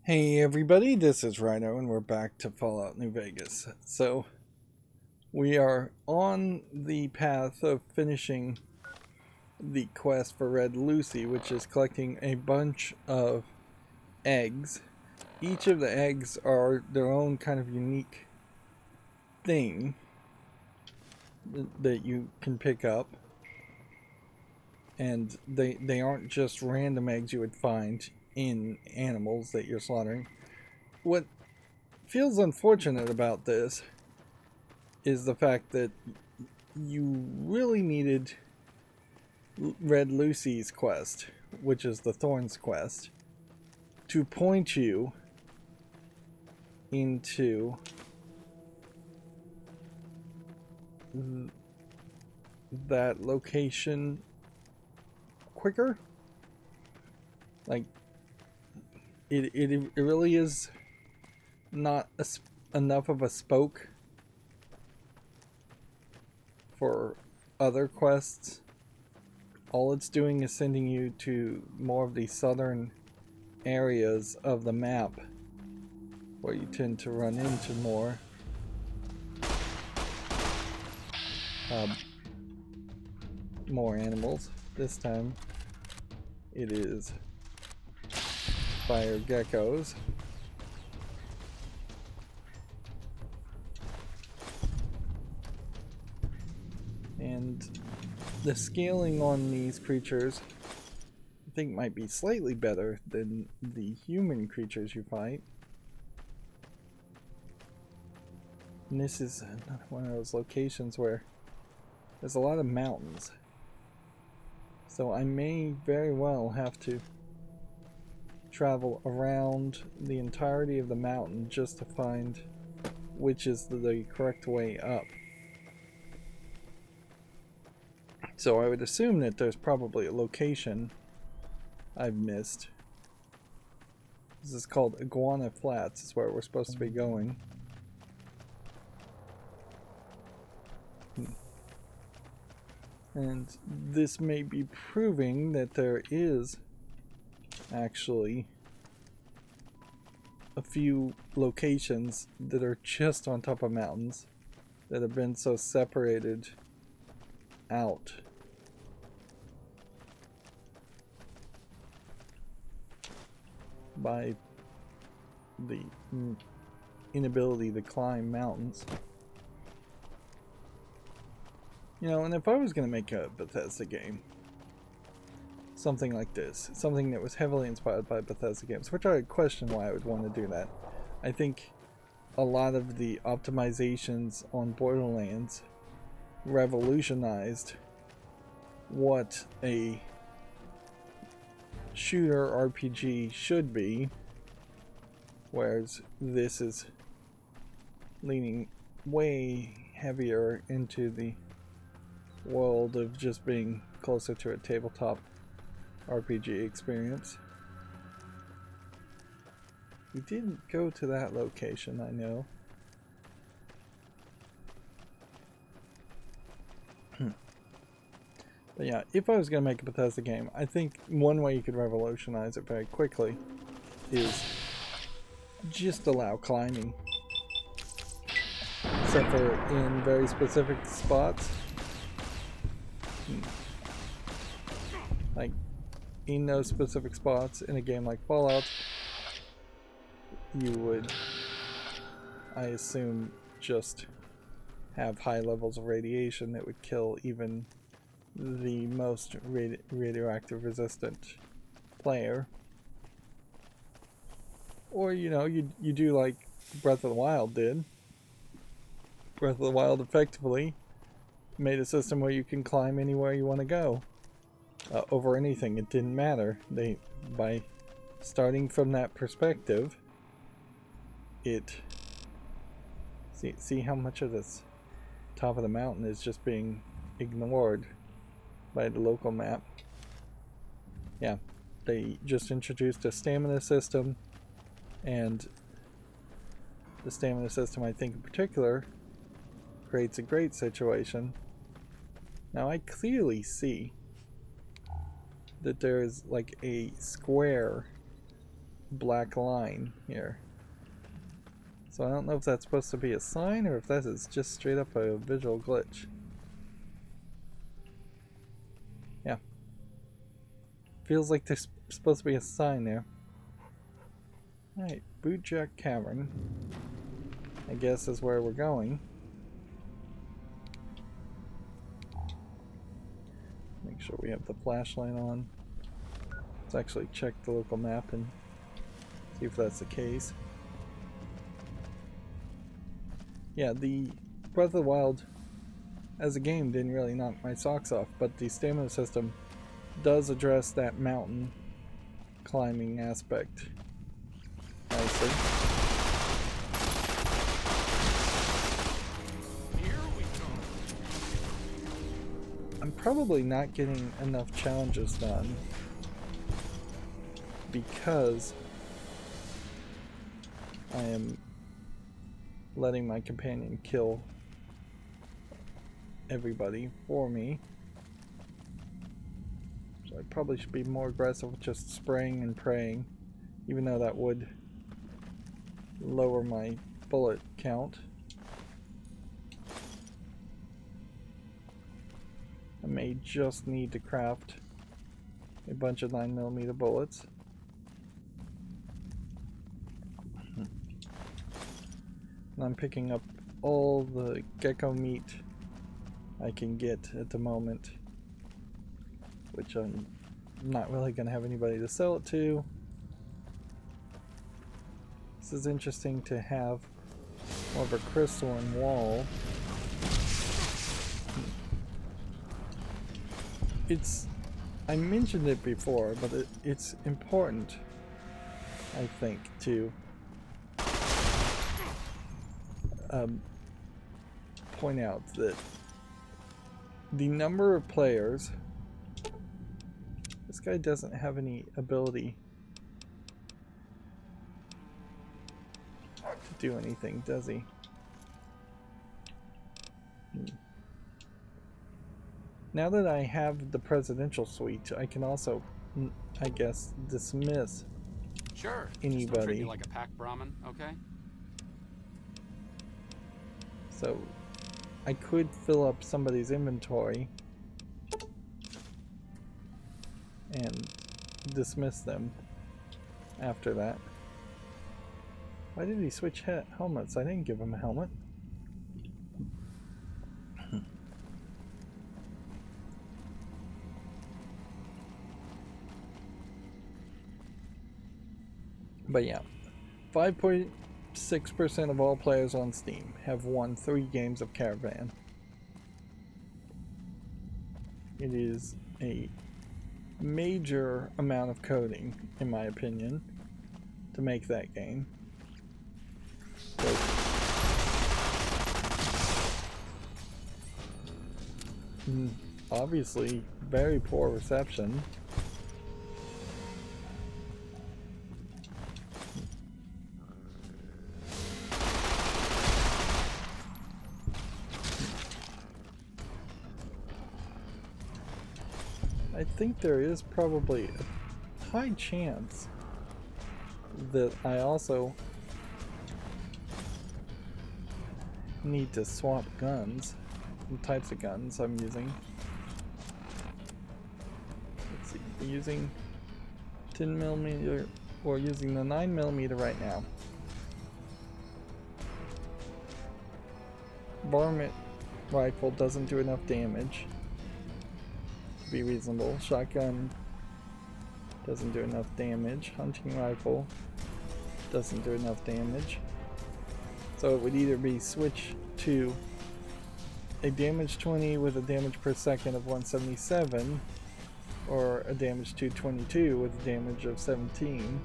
Hey everybody, this is Rydo and we're back to Fallout New Vegas. So, we are on the path of finishing the quest for Red Lucy, which is collecting a bunch of eggs. Each of the eggs are their own kind of unique thing that you can pick up. And they aren't just random eggs you would find in animals that you're slaughtering. What feels unfortunate about this is the fact that you really needed Red Lucy's quest, which is the Thorns quest, to point you into that location quicker. Like, it really is not enough of a spoke for other quests. All it's doing is sending you to more of the southern areas of the map where you tend to run into more animals. This time it is fire geckos. And the scaling on these creatures I think might be slightly better than the human creatures you fight. And this is another one of those locations where there's a lot of mountains. So I may very well have to travel around the entirety of the mountain just to find which is the correct way up. So I would assume that there's probably a location I've missed. This is called Iguana Flats, is where we're supposed to be going. And this may be proving that there is actually a few locations that are just on top of mountains that have been so separated out by the inability to climb mountains. You know, and if I was going to make a Bethesda game, something like this, something that was heavily inspired by Bethesda games, which I question why I would want to do that. I think a lot of the optimizations on Borderlands revolutionized what a shooter RPG should be, whereas this is leaning way heavier into the world of just being closer to a tabletop RPG experience. We didn't go to that location, I know. But yeah, if I was going to make a Bethesda game, I think one way you could revolutionize it very quickly is just allow climbing. Except for in very specific spots. Like, in those specific spots in a game like Fallout, you would, I assume, just have high levels of radiation that would kill even the most radioactive resistant player. Or, you know, you do like Breath of the Wild did. Breath of the Wild effectively made a system where you can climb anywhere you want to go. Over anything, it didn't matter. By starting from that perspective, see how much of this top of the mountain is just being ignored by the local map. Yeah, they just introduced a stamina system, and the stamina system, I think in particular, creates a great situation. Now I clearly see that there is like a square black line here. So I don't know if that's supposed to be a sign or if that is just straight up a visual glitch. Yeah. Feels like there's supposed to be a sign there. Alright, Bootjack Cavern, I guess, is where we're going. Make sure we have the flashlight on. Let's actually check the local map and see if that's the case. Yeah, the Breath of the Wild as a game didn't really knock my socks off, but the stamina system does address that mountain climbing aspect nicely. Here we go. I'm probably not getting enough challenges done because I am letting my companion kill everybody for me. So I probably should be more aggressive with just spraying and praying, even though that would lower my bullet count. I may just need to craft a bunch of 9mm bullets. And I'm picking up all the gecko meat I can get at the moment, which I'm not really going to have anybody to sell it to. This is interesting to have more of a crystalline wall. I mentioned it before, but it's important, I think, to point out that the number of players, this guy doesn't have any ability to do anything, does he? Now that I have the presidential suite, I can also, I guess, dismiss anybody. Just don't treat me like a pack Brahmin, okay? So I could fill up somebody's inventory and dismiss them after that. Why did he switch helmets? I didn't give him a helmet. But yeah, 5.6% of all players on Steam have won 3 games of Caravan. It is a major amount of coding, in my opinion, to make that game. So, obviously, very poor reception. I think there is probably a high chance that I also need to swap guns, the types of guns I'm using. Let's see, I'm using 10mm or using the 9mm right now. Varmint rifle doesn't do enough damage to be reasonable. Shotgun doesn't do enough damage. Hunting rifle doesn't do enough damage. So it would either be switch to a damage 20 with a damage per second of 177 or a damage 222 with a damage of 17,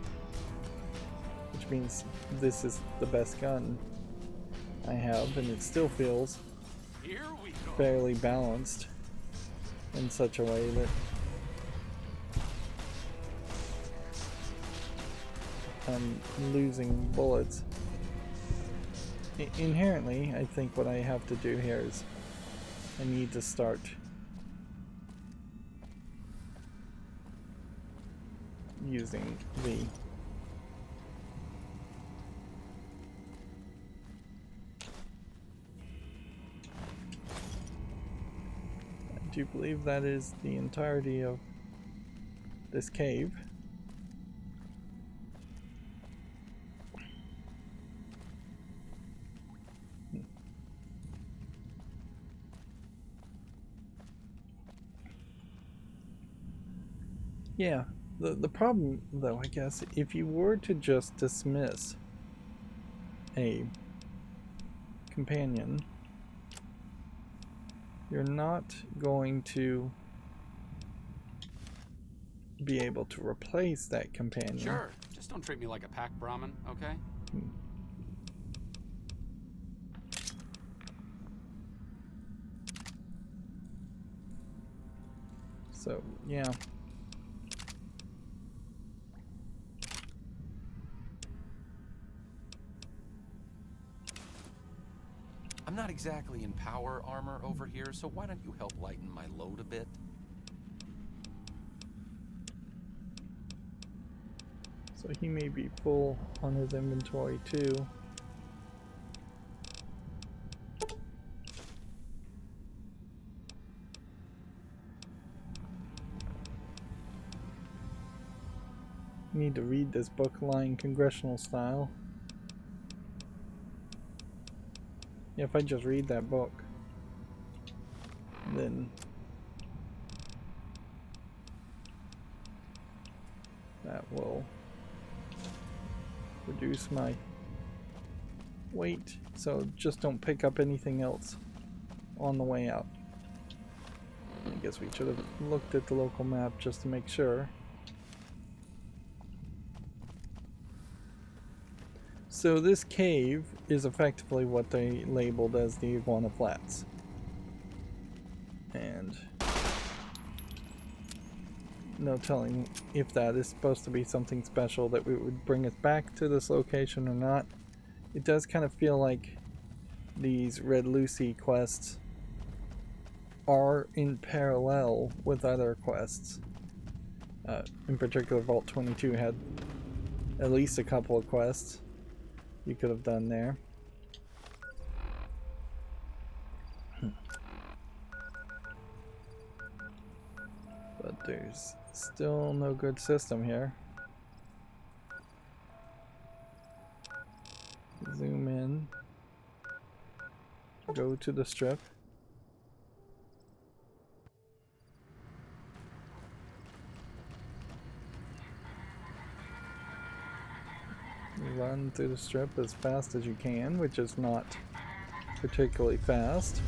which means this is the best gun I have, and it still feels fairly balanced in such a way that I'm losing bullets. Inherently, I think what I have to do here is I need to start using the you believe that is the entirety of this cave? Yeah, the problem though, I guess, if you were to just dismiss a companion, you're not going to be able to replace that companion. Sure. Just don't treat me like a pack Brahmin, okay? So, yeah. I'm not exactly in power armor over here, so why don't you help lighten my load a bit? So he may be full on his inventory too. Need to read this book line congressional style. Yeah, if I just read that book, then that will reduce my weight. So just don't pick up anything else on the way out. I guess we should have looked at the local map just to make sure. So this cave is effectively what they labeled as the Iguana Flats. And no telling if that is supposed to be something special that would bring us back to this location or not. It does kind of feel like these Red Lucy quests are in parallel with other quests. In particular, Vault 22 had at least a couple of quests you could have done there. But there's still no good system here. Zoom in. Go to the strip. Run through the strip as fast as you can, which is not particularly fast.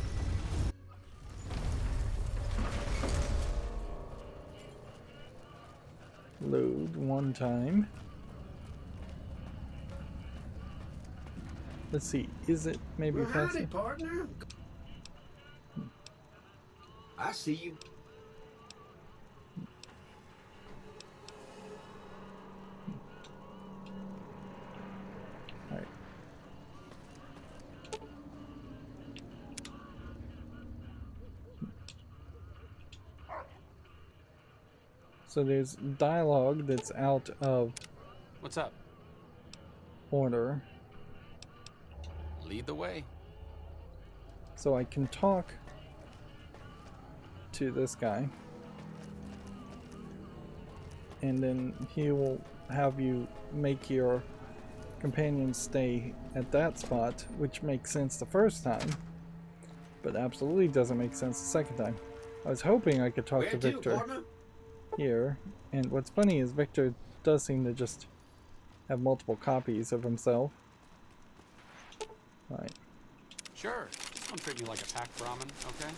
Load one time. Let's see, is it maybe Well, howdy, faster? partner. I see you. Alright. So there's dialogue that's out of What's up? order. Lead the way. So I can talk to this guy, and then he will have you make your companion stay at that spot, which makes sense the first time, but absolutely doesn't make sense the second time. I was hoping I could talk Where to to, Victor partner? here, and what's funny is Victor does seem to just have multiple copies of himself. Right. Sure. Just don't treat me like a pack Brahmin, okay?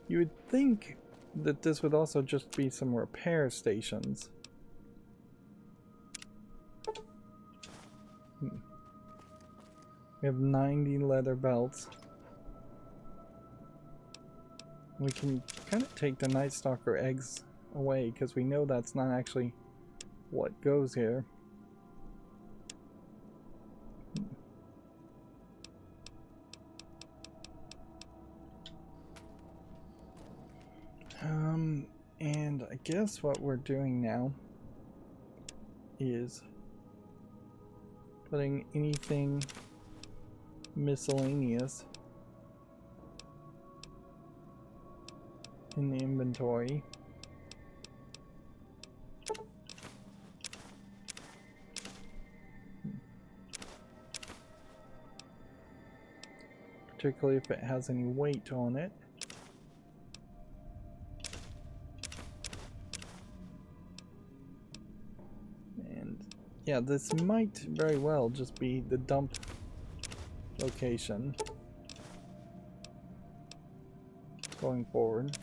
You would think that this would also just be some repair stations. We have 90 leather belts. We can kind of take the Night Stalker eggs away because we know that's not actually what goes here. guess what we're doing now is putting anything miscellaneous in the inventory. Particularly if it has any weight on it. And yeah, this might very well just be the dump location going forward.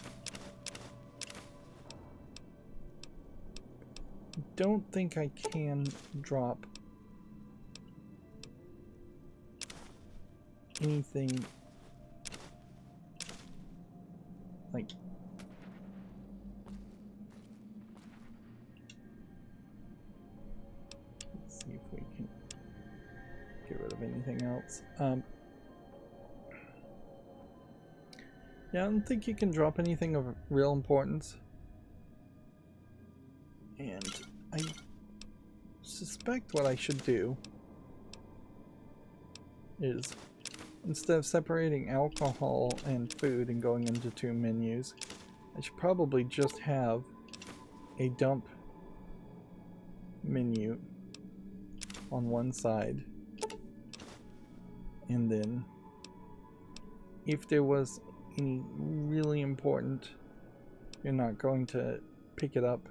Don't think I can drop anything like let's see if we can get rid of anything else. Yeah, I don't think you can drop anything of real importance. And I suspect what I should do is, instead of separating alcohol and food and going into two menus, I should probably just have a dump menu on one side, and then if there was any really important, you're not going to pick it up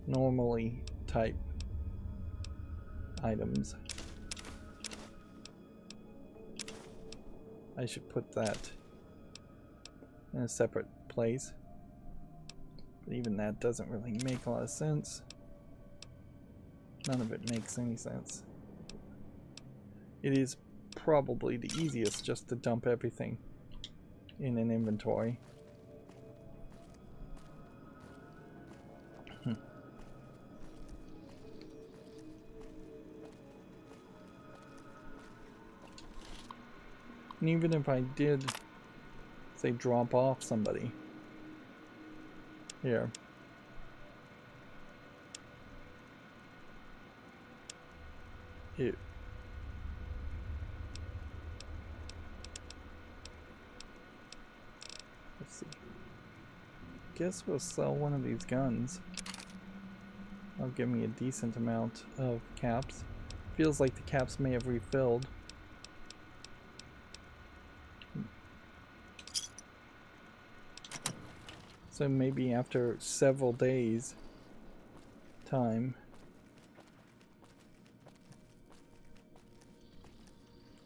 normally type items, I should put that in a separate place. But even that doesn't really make a lot of sense. None of it makes any sense. It is probably the easiest just to dump everything in an inventory. And even if I did, say, drop off somebody here, let's see. Guess we'll sell one of these guns. That'll give me a decent amount of caps. Feels like the caps may have refilled. So maybe after several days time,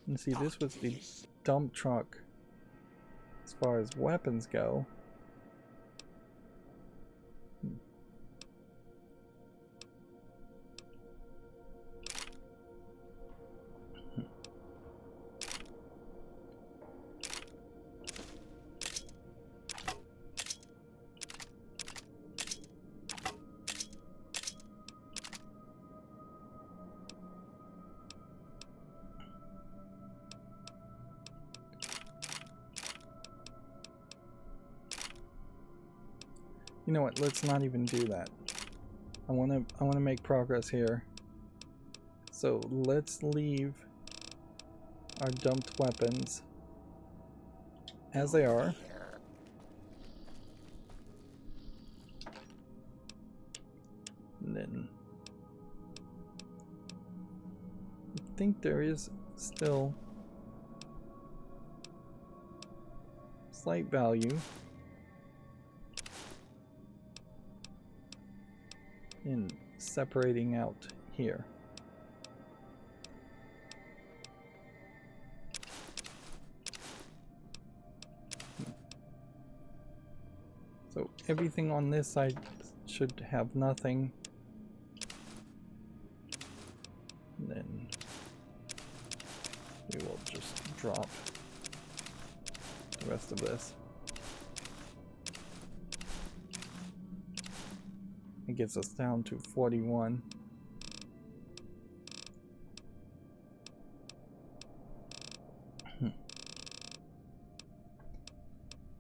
and see, this was the dump truck as far as weapons go. You know what? Let's not even do that. I want to make progress here. So let's leave our dumped weapons as they are. And then I think there is still slight value in separating out here. So everything on this side should have nothing. And then we will just drop the rest of this. It gets us down to 41.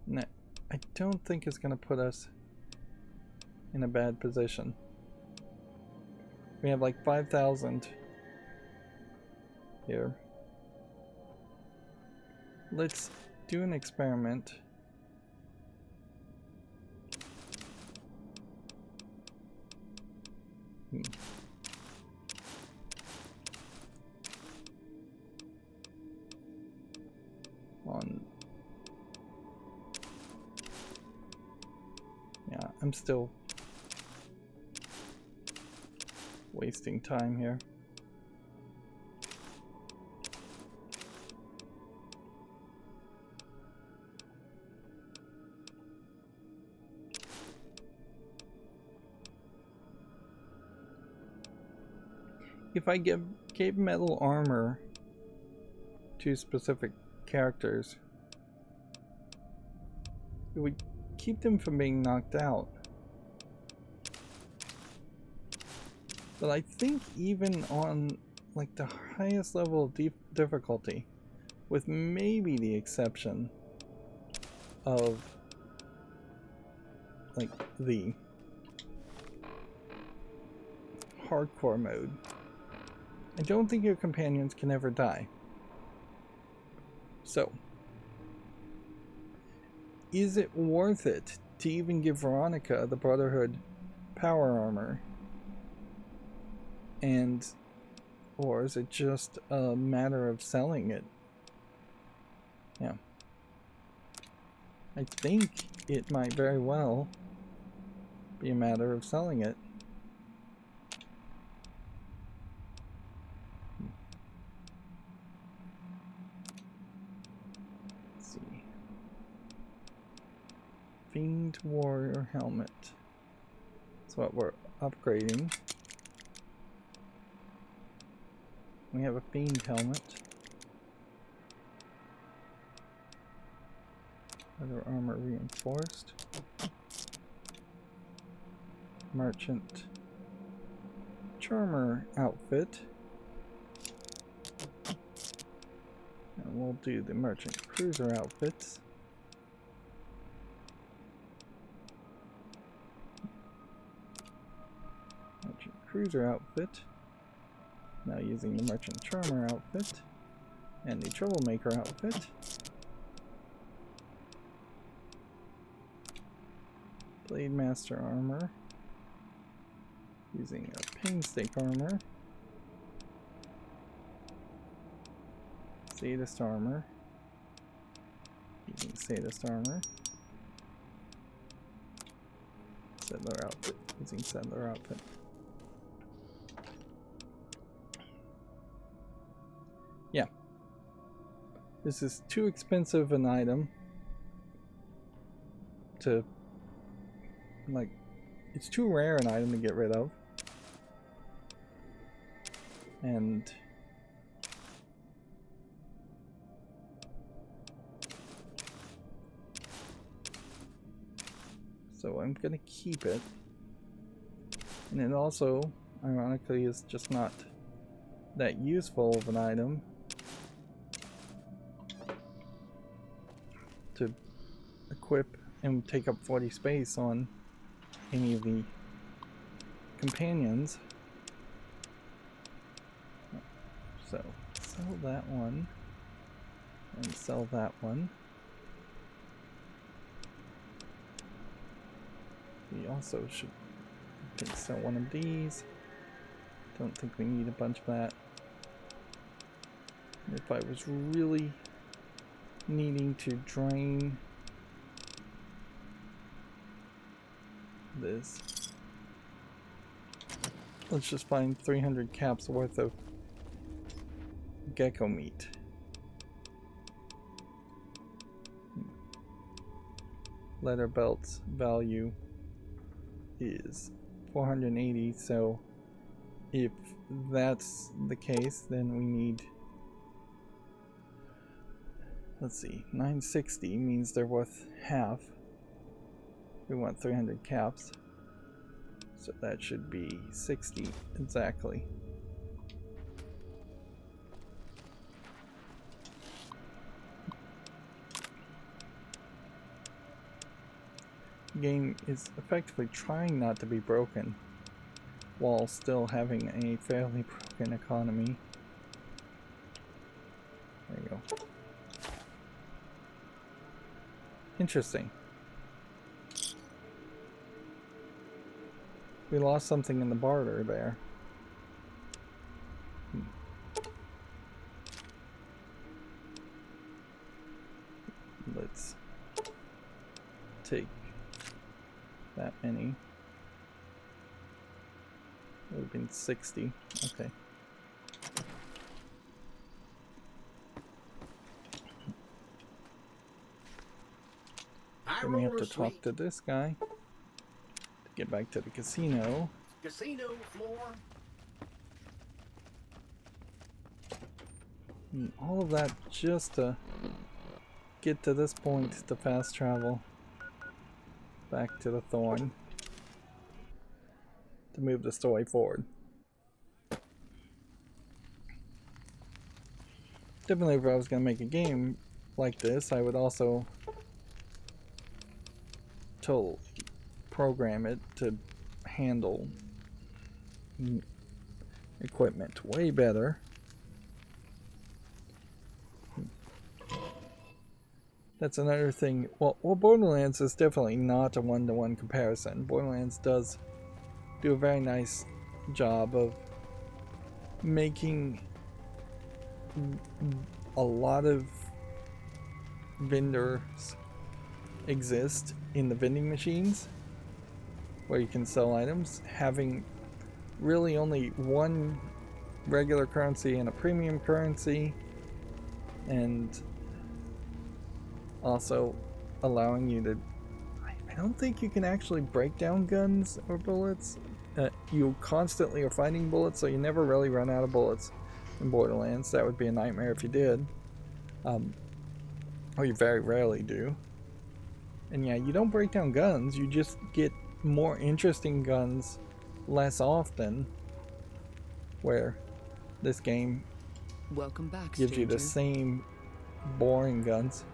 Now, I don't think it's going to put us in a bad position. We have like 5,000 here. Let's do an experiment. Yeah, I'm still wasting time here. If I gave metal armor to specific characters, it would keep them from being knocked out. But I think even on like the highest level of difficulty, with maybe the exception of like the hardcore mode, I don't think your companions can ever die. So, is it worth it to even give Veronica the Brotherhood power armor? Or is it just a matter of selling it? Yeah. I think it might very well be a matter of selling it. Let's see. Fiend Warrior Helmet. That's what we're upgrading. We have a Fiend Helmet. Other armor reinforced. Merchant Charmer outfit. And we'll do the Merchant Cruiser outfits. Merchant Cruiser outfit. Now using the Merchant Charmer outfit and the Troublemaker outfit. Blade Master armor. Using a Painstake armor. Sadist armor. Using Sadist armor. Settler outfit. Using Settler outfit. Yeah. This is too expensive an item to, like, it's too rare an item to get rid of. And so I'm gonna keep it. And it also, ironically, is just not that useful of an item to equip and take up 40 space on any of the companions. So, sell that one and sell that one. We also should sell one of these. Don't think we need a bunch of that. If I was really needing to drain this, let's just find 300 caps worth of gecko meat. Leather belt's value is 480, so if that's the case, then we need, let's see, 960 means they're worth half. We want 300 caps, so that should be 60 exactly. the game is effectively trying not to be broken while still having a fairly broken economy. There you go. Interesting. We lost something in the barter there. Let's take that many. Would have been 60. Okay. Then we have to talk to this guy to get back to the casino. Casino floor. And all of that just to get to this point to fast travel back to the Thorn to move the story forward. Definitely, if I was going to make a game like this, I would also totally program it to handle equipment way better. That's another thing. Well, Borderlands is definitely not a one-to-one comparison. Borderlands does do a very nice job of making a lot of vendors exist in the vending machines where you can sell items, having really only one regular currency and a premium currency, and also allowing you to... I don't think you can actually break down guns or bullets. You constantly are finding bullets, so you never really run out of bullets in Borderlands. That would be a nightmare if you did. Or you very rarely do. And yeah, you don't break down guns, you just get more interesting guns less often, where this game Welcome back, gives you the stranger. same boring guns.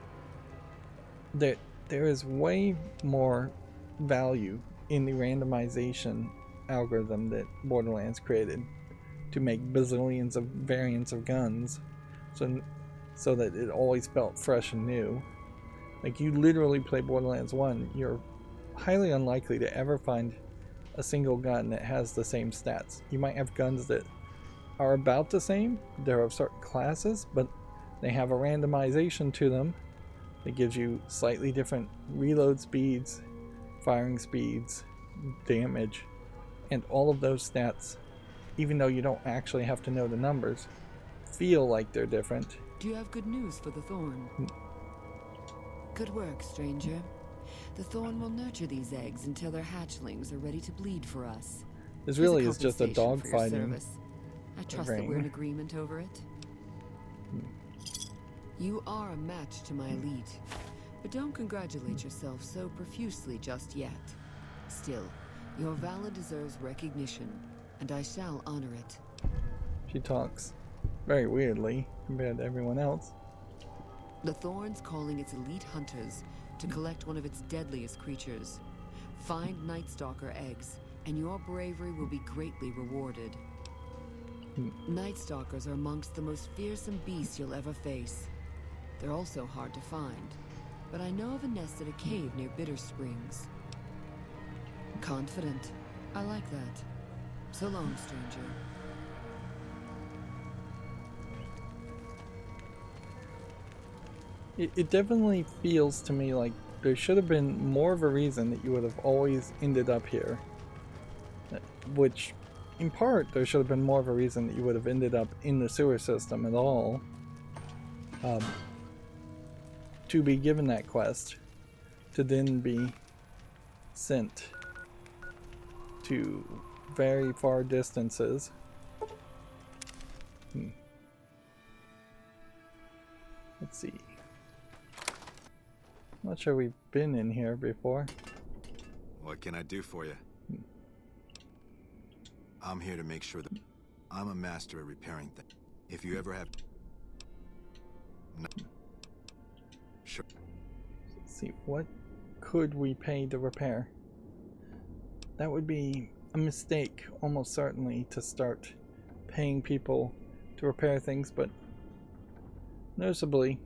There is way more value in the randomization algorithm that Borderlands created to make bazillions of variants of guns, so that it always felt fresh and new. Like, you literally play Borderlands 1, you're highly unlikely to ever find a single gun that has the same stats. You might have guns that are about the same, they're of certain classes, but they have a randomization to them that gives you slightly different reload speeds, firing speeds, damage, and all of those stats, even though you don't actually have to know the numbers, feel like they're different. Do you have good news for the Thorn? Good work, stranger. The Thorn will nurture these eggs until their hatchlings are ready to bleed for us. This As really is just a compensation for your dogfighting service. I trust that we're in agreement over it. You are a match to my elite, but don't congratulate yourself so profusely just yet. Still, your valor deserves recognition, and I shall honor it. She talks very weirdly compared to everyone else. The Thorn's calling its elite hunters to collect one of its deadliest creatures. Find Night Stalker eggs, and your bravery will be greatly rewarded. Night Stalkers are amongst the most fearsome beasts you'll ever face. They're also hard to find, but I know of a nest at a cave near Bitter Springs. Confident. I like that. So long, stranger. It definitely feels to me like there should have been more of a reason that you would have always ended up here. Which, in part, there should have been more of a reason that you would have ended up in the sewer system at all. To be given that quest, to then be sent to very far distances. Let's see. Not sure we've been in here before. What can I do for you? I'm here to make sure that I'm a master at repairing things. If you ever have... No. Sure. Let's see, what could we pay to repair? That would be a mistake, almost certainly, to start paying people to repair things, but noticeably,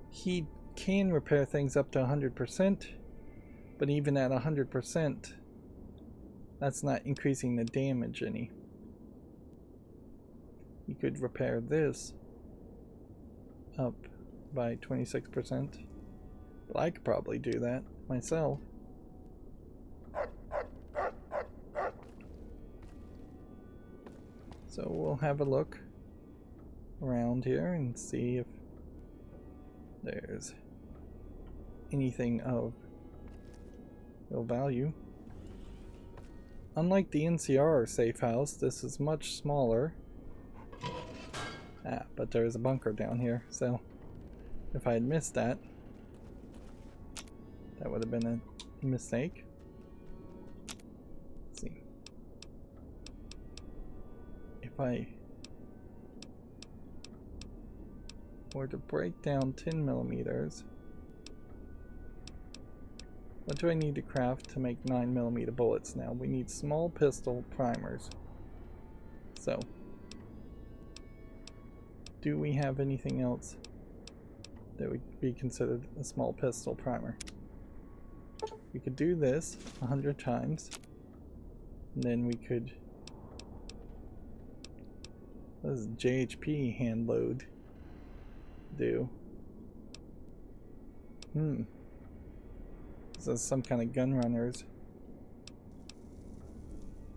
he can repair things up to 100%, but even at 100%, that's not increasing the damage any. You could repair this up by 26%, but I could probably do that myself. So we'll have a look around here and see if there's anything of real value. Unlike the NCR safe house, this is much smaller. But there's a bunker down here, so if I had missed that, that would have been a mistake. Let's see. If I were to break down 10 millimeters, what do I need to craft to make 9mm bullets now? We need small pistol primers. So, do we have anything else that would be considered a small pistol primer? We could do this 100 times, and then we could... What does JHP hand load do? This is some kind of gun runners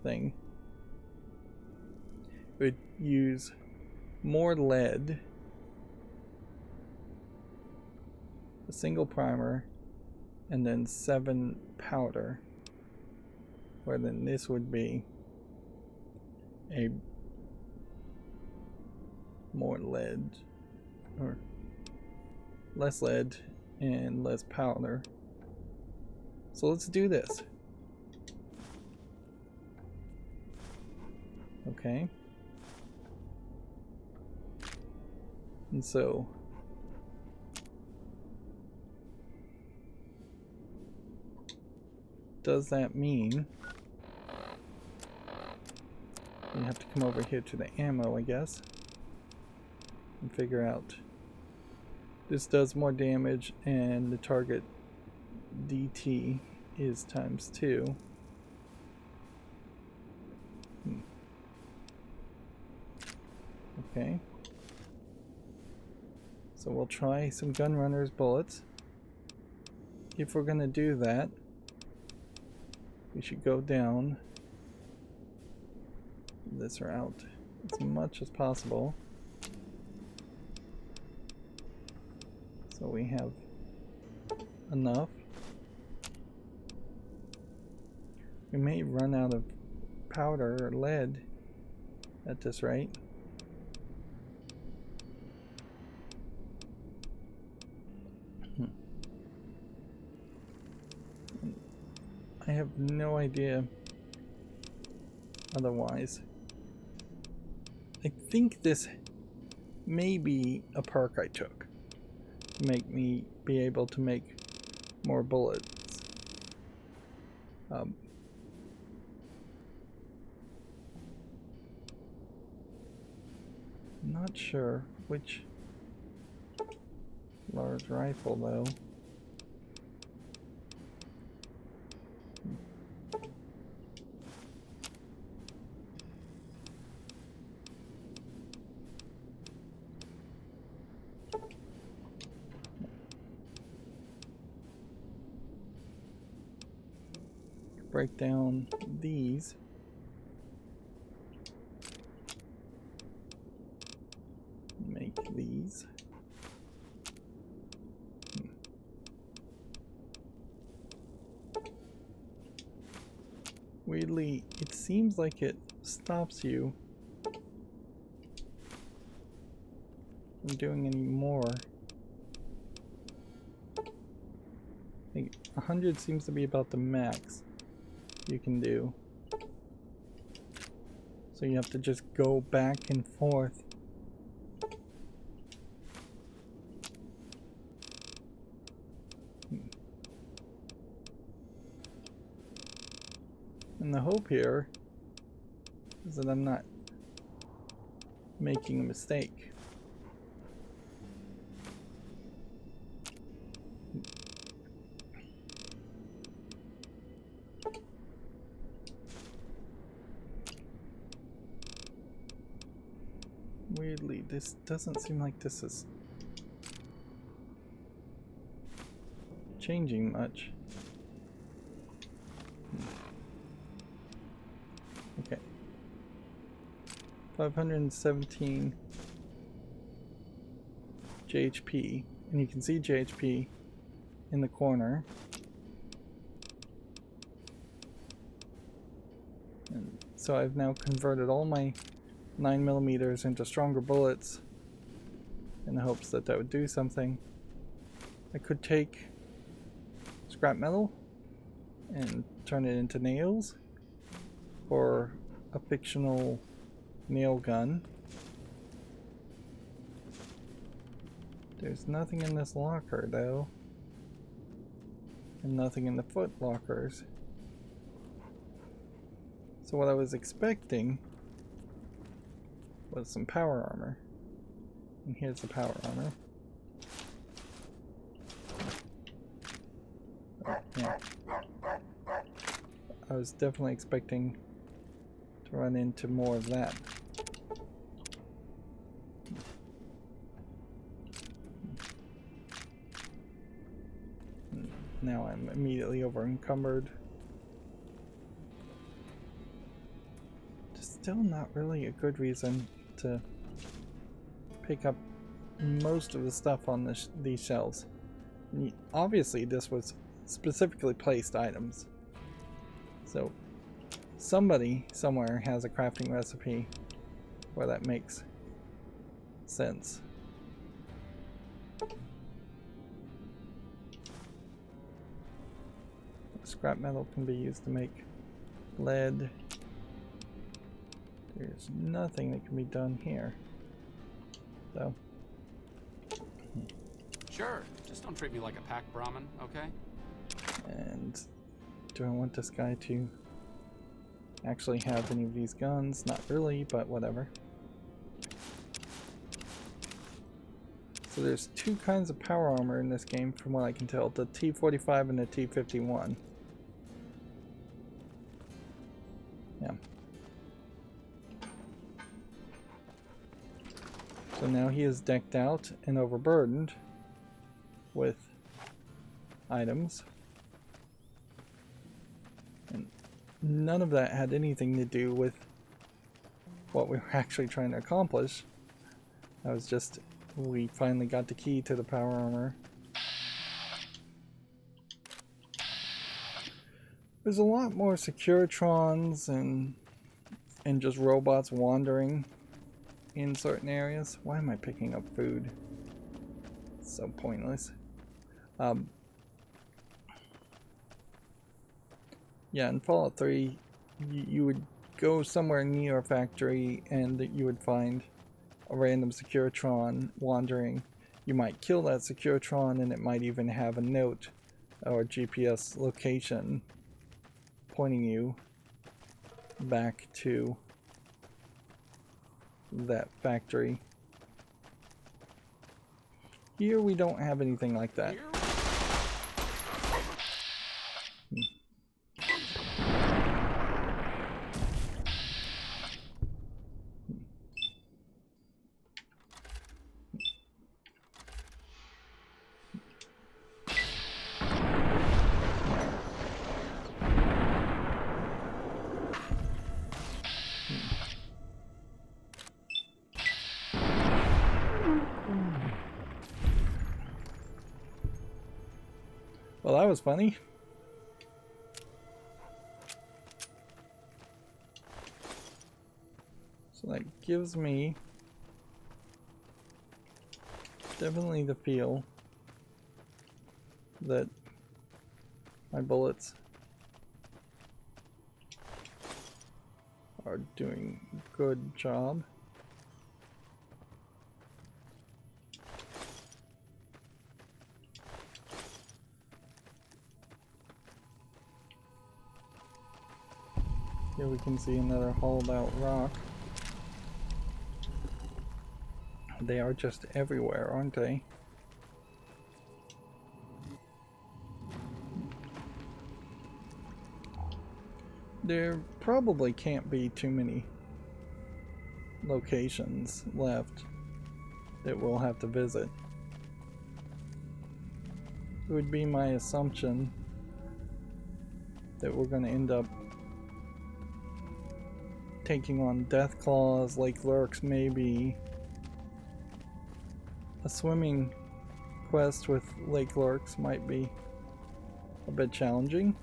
thing. It would use more lead, a single primer, and then 7 powder, where then this would be a more lead, or less lead and less powder. So let's do this. Okay. And so does that mean we have to come over here to the ammo, I guess, and figure out this does more damage and the target DT is ×2. Okay. So we'll try some gun runners bullets. If we're gonna do that, we should go down this route as much as possible. So we have enough. We may run out of powder or lead at this rate. I have no idea otherwise. I think this may be a perk I took to make me be able to make more bullets. Not sure which large rifle though. Break down these. Make these. Weirdly, it seems like it stops you from doing any more. I think 100 seems to be about the max you can do. So you have to just go back and forth. And the hope here is that I'm not making a mistake. Weirdly, this doesn't seem like this is changing much. Okay. 517 JHP, and you can see JHP in the corner. And so I've now converted all my 9mm into stronger bullets in the hopes that that would do something. I could take scrap metal and turn it into nails, or a fictional nail gun. There's nothing in this locker though, and nothing in the foot lockers. So what I was expecting was some power armor, and here's the power armor. Yeah. I was definitely expecting to run into more of that. Now I'm immediately over encumbered. Still not really a good reason to pick up most of the stuff on these shelves. Obviously this was specifically placed items, so somebody somewhere has a crafting recipe where that makes sense. Scrap metal can be used to make lead. There's nothing that can be done here, though. Sure, just don't treat me like a pack Brahmin, okay? And do I want this guy to actually have any of these guns? Not really, but whatever. So there's two kinds of power armor in this game from what I can tell, the T45 and the T51. Yeah. So now he is decked out and overburdened with items. And none of that had anything to do with what we were actually trying to accomplish. That was just, we finally got the key to the power armor. There's a lot more Securitrons and just robots wandering in certain areas. Why am I picking up food? It's so pointless. Yeah, in Fallout 3, you would go somewhere near a factory and you would find a random Securitron wandering. You might kill that Securitron and it might even have a note or GPS location pointing you back to that factory. Here we don't have anything like that. Well, that was funny. So that gives me definitely the feel that my bullets are doing a good job. Here we can see another hollowed out rock. They are just everywhere, aren't they? There probably can't be too many locations left that we'll have to visit. It would be my assumption that we're going to end up taking on death claws, lake lurks, maybe. A swimming quest with lake lurks might be a bit challenging.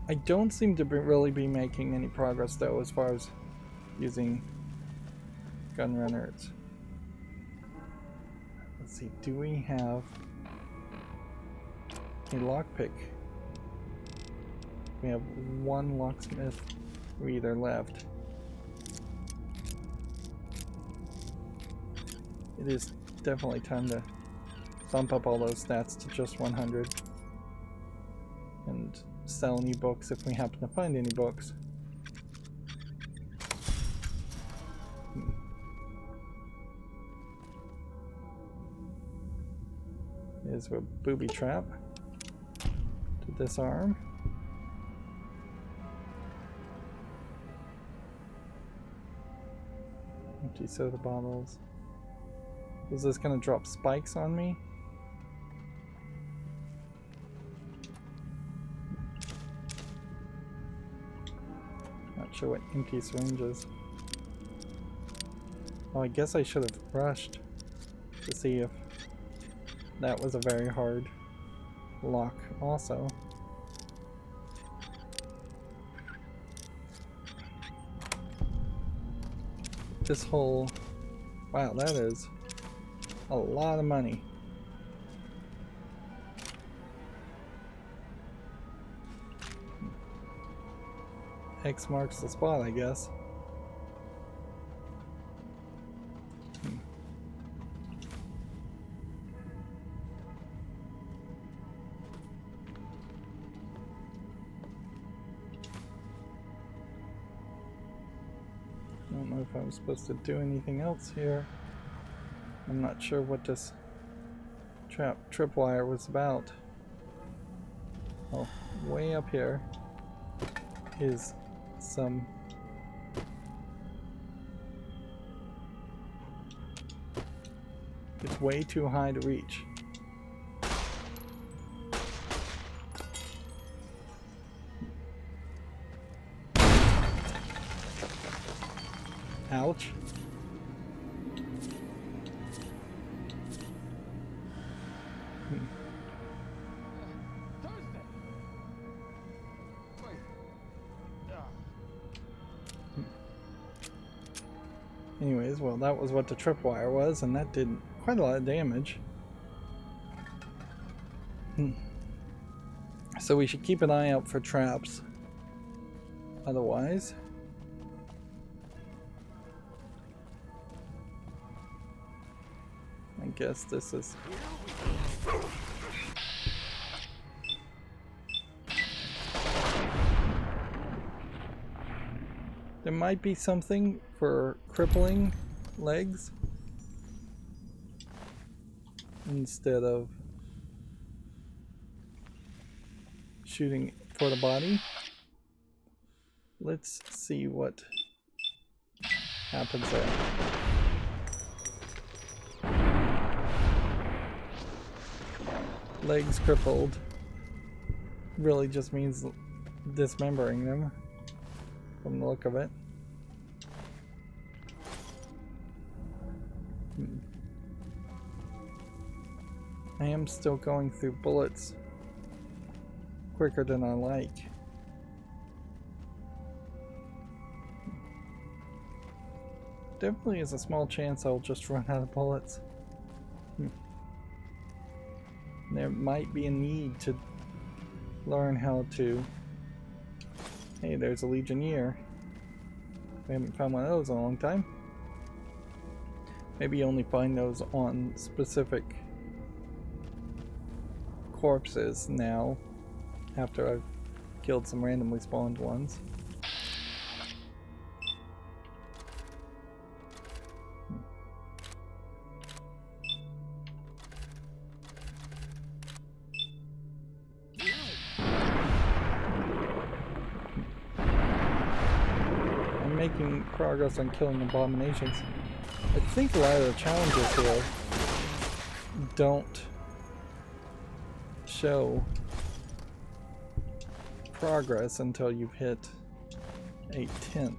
I don't seem to really be making any progress though as far as using gun runners. Let's see, do we have a lockpick? We have one locksmith reader left. It is definitely time to bump up all those stats to just 100 and sell any books if we happen to find any books. Here's a booby trap to disarm. Empty soda bottles. Is this gonna drop spikes on me? Not sure what empty syringes. Oh, I guess I should have rushed to see if that was a very hard lock also. This whole... Wow, that is a lot of money. X marks the spot, I guess. I don't know if I was supposed to do anything else here. I'm not sure what this tripwire was about. Oh, way up here is some it's way too high to reach. Ouch. Anyways, well, that was what the tripwire was, and that did quite a lot of damage. So we should keep an eye out for traps. Otherwise, I guess this is... There might be something for crippling legs instead of shooting for the body. Let's see what happens there. Legs crippled really just means dismembering them from the look of it. I am still going through bullets quicker than I like. Definitely is a small chance I'll just run out of bullets. There might be a need to learn how to... Hey, there's a Legionnaire. We haven't found one of those in a long time. Maybe you only find those on specific corpses now, after I've killed some randomly spawned ones. I'm making progress on killing abominations. I think a lot of the challenges here don't show progress until you've hit a 10th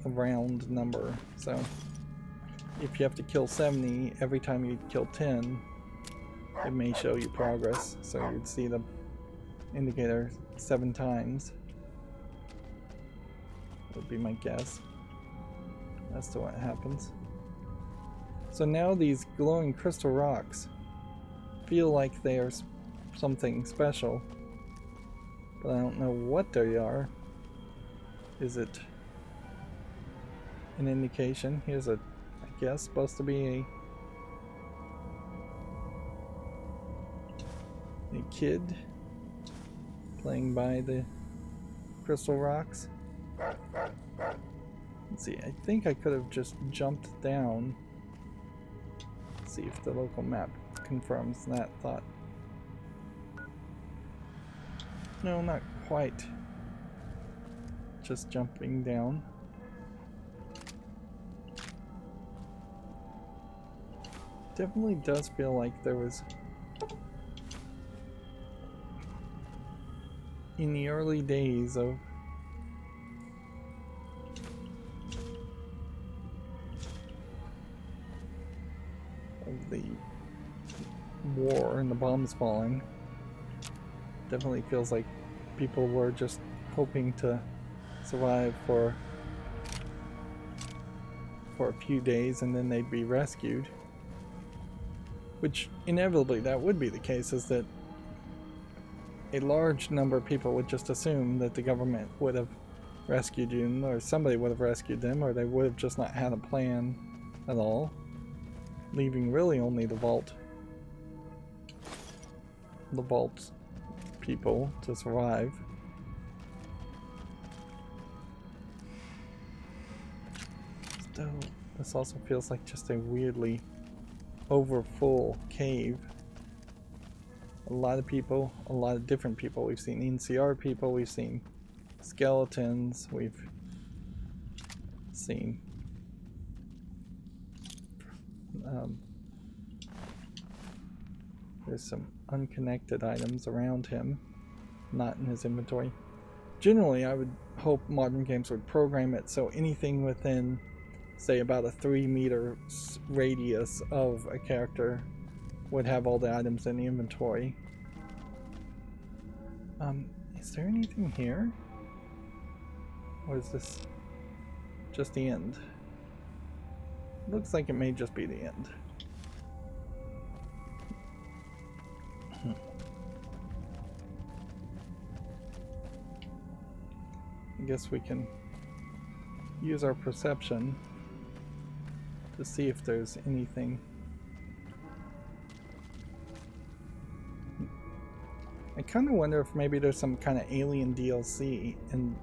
a round number. So if you have to kill 70 every time you kill 10, it may show you progress. So you'd see the indicator 7 times. Would be my guess as to what happens. So now these glowing crystal rocks feel like they are something special, but I don't know what they are. Is it an indication? Here's a, I guess, supposed to be a kid playing by the crystal rocks. Let's see, I think I could have just jumped down. See if the local map confirms that thought. No, not quite. Just jumping down. Definitely does feel like there was, in the early days of the war and the bombs falling, definitely feels like people were just hoping to survive for a few days and then they'd be rescued. Which inevitably that would be the case, is that a large number of people would just assume that the government would have rescued you, or somebody would have rescued them, or they would have just not had a plan at all, leaving really only the vault people to survive. Still, this also feels like just a weirdly overfull cave. A lot of people, a lot of different people. We've seen NCR people, we've seen skeletons, we've seen there's some unconnected items around him, not in his inventory. Generally, I would hope modern games would program it so anything within, say, about a 3-meter radius of a character would have all the items in the inventory. Is there anything here? Or is this just the end? Looks like it may just be the end. I guess we can use our perception to see if there's anything. I kind of wonder if maybe there's some kind of alien DLC in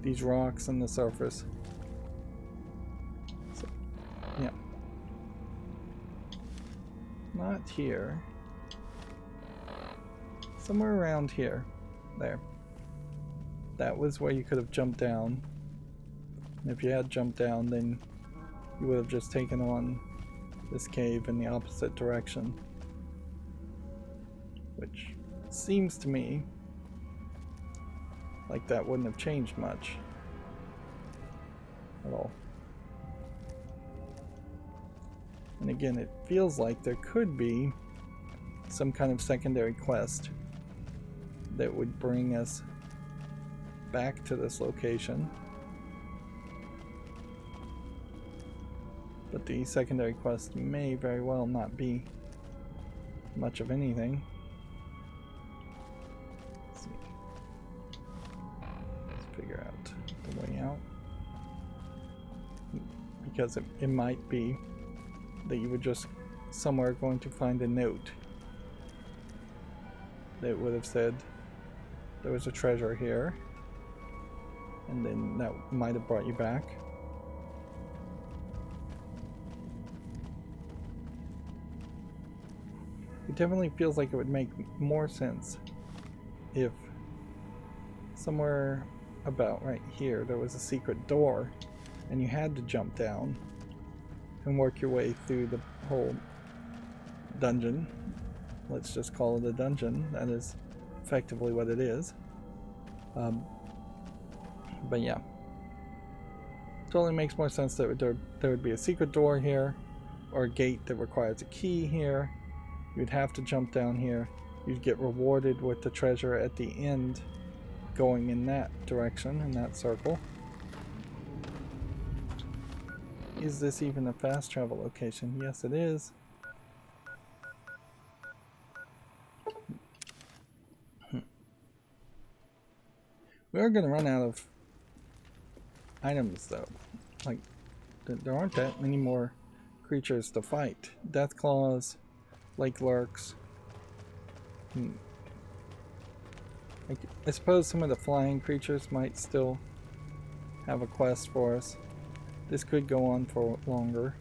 these rocks on the surface. So, yeah. Not here. Somewhere around here. There. That was where you could have jumped down. And if you had jumped down, then you would have just taken on this cave in the opposite direction. Which seems to me like that wouldn't have changed much at all. And again, it feels like there could be some kind of secondary quest that would bring us back to this location. But the secondary quest may very well not be much of anything. Let's see. Let's figure out the way out. Because it might be that you were just somewhere going to find a note that would have said there was a treasure here, and then that might have brought you back. It definitely feels like it would make more sense if somewhere about right here there was a secret door and you had to jump down and work your way through the whole dungeon. Let's just call it a dungeon. That is effectively what it is. But yeah, totally makes more sense that there would be a secret door here, or a gate that requires a key here. You'd have to jump down here. You'd get rewarded with the treasure at the end going in that direction, in that circle. Is this even a fast travel location? Yes, it is. We are going to run out of items, though. Like, there aren't that many more creatures to fight. Death claws, lake lurks. I suppose some of the flying creatures might still have a quest for us. This could go on for longer.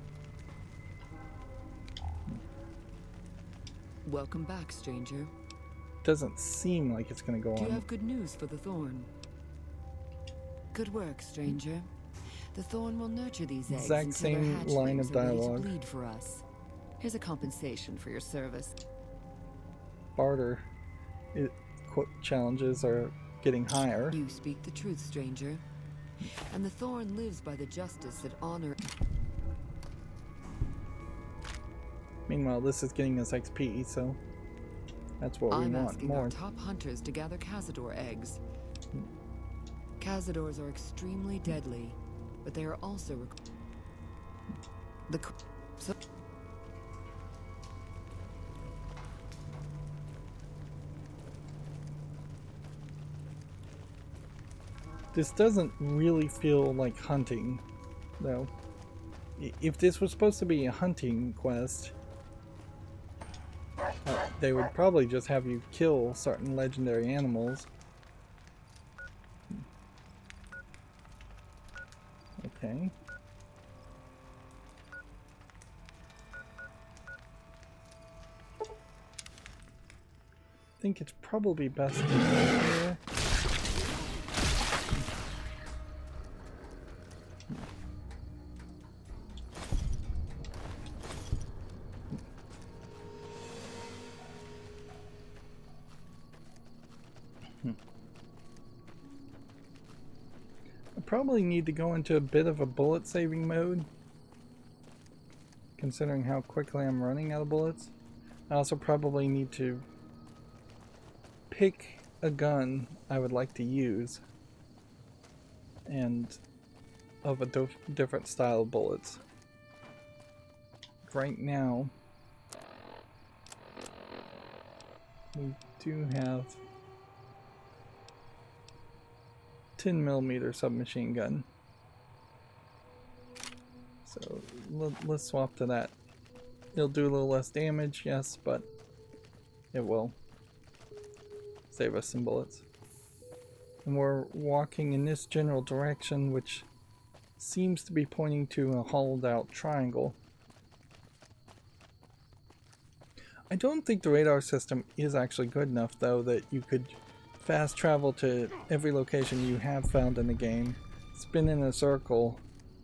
Welcome back, stranger. Doesn't seem like it's going to go on. Do you have good news for the thorn? Good work, stranger. The thorn will nurture these eggs Exact until their same line of hatchlings are ready to dialogue. bleed for us. Here's a compensation for your service. Barter challenges are getting higher. You speak the truth, stranger. And the thorn lives by the justice that honor. Meanwhile, this is getting us XP, so that's what we I'm want asking more. our top hunters to gather Cazador eggs. Cazadors are extremely deadly, but they are also This doesn't really feel like hunting, though. If this was supposed to be a hunting quest, they would probably just have you kill certain legendary animals. Okay. I think it's probably best to go here. I probably need to go into a bit of a bullet saving mode, considering how quickly I'm running out of bullets. I also probably need to pick a gun I would like to use, and of a different style of bullets. Right now, we do have 10mm submachine gun. So let's swap to that. It'll do a little less damage, yes, but it will save us some bullets. And we're walking in this general direction, which seems to be pointing to a hollowed out triangle. I don't think the radar system is actually good enough, though, that you could fast travel to every location you have found in the game, spin in a circle,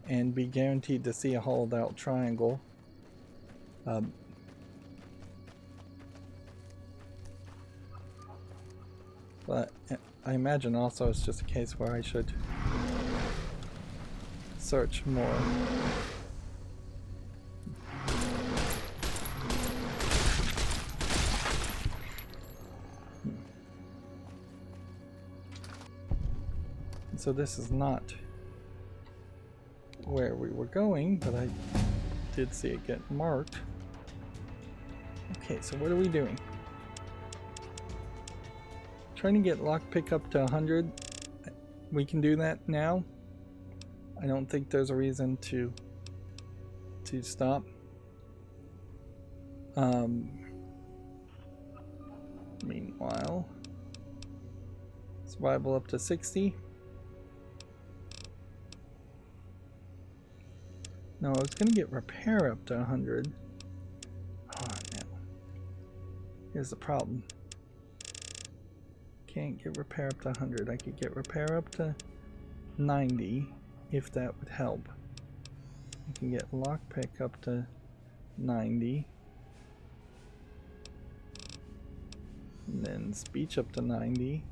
and be guaranteed to see a hollowed out triangle. But I imagine also it's just a case where I should search more. So this is not where we were going, but I did see it get marked. Okay, so what are we doing? Trying to get lockpick up to 100. We can do that now. I don't think there's a reason to stop. Meanwhile, survival up to 60. No, I was gonna get repair up to 100. Oh no. Here's the problem. Can't get repair up to 100. I could get repair up to 90 if that would help. I can get lockpick up to 90. And then speech up to 90.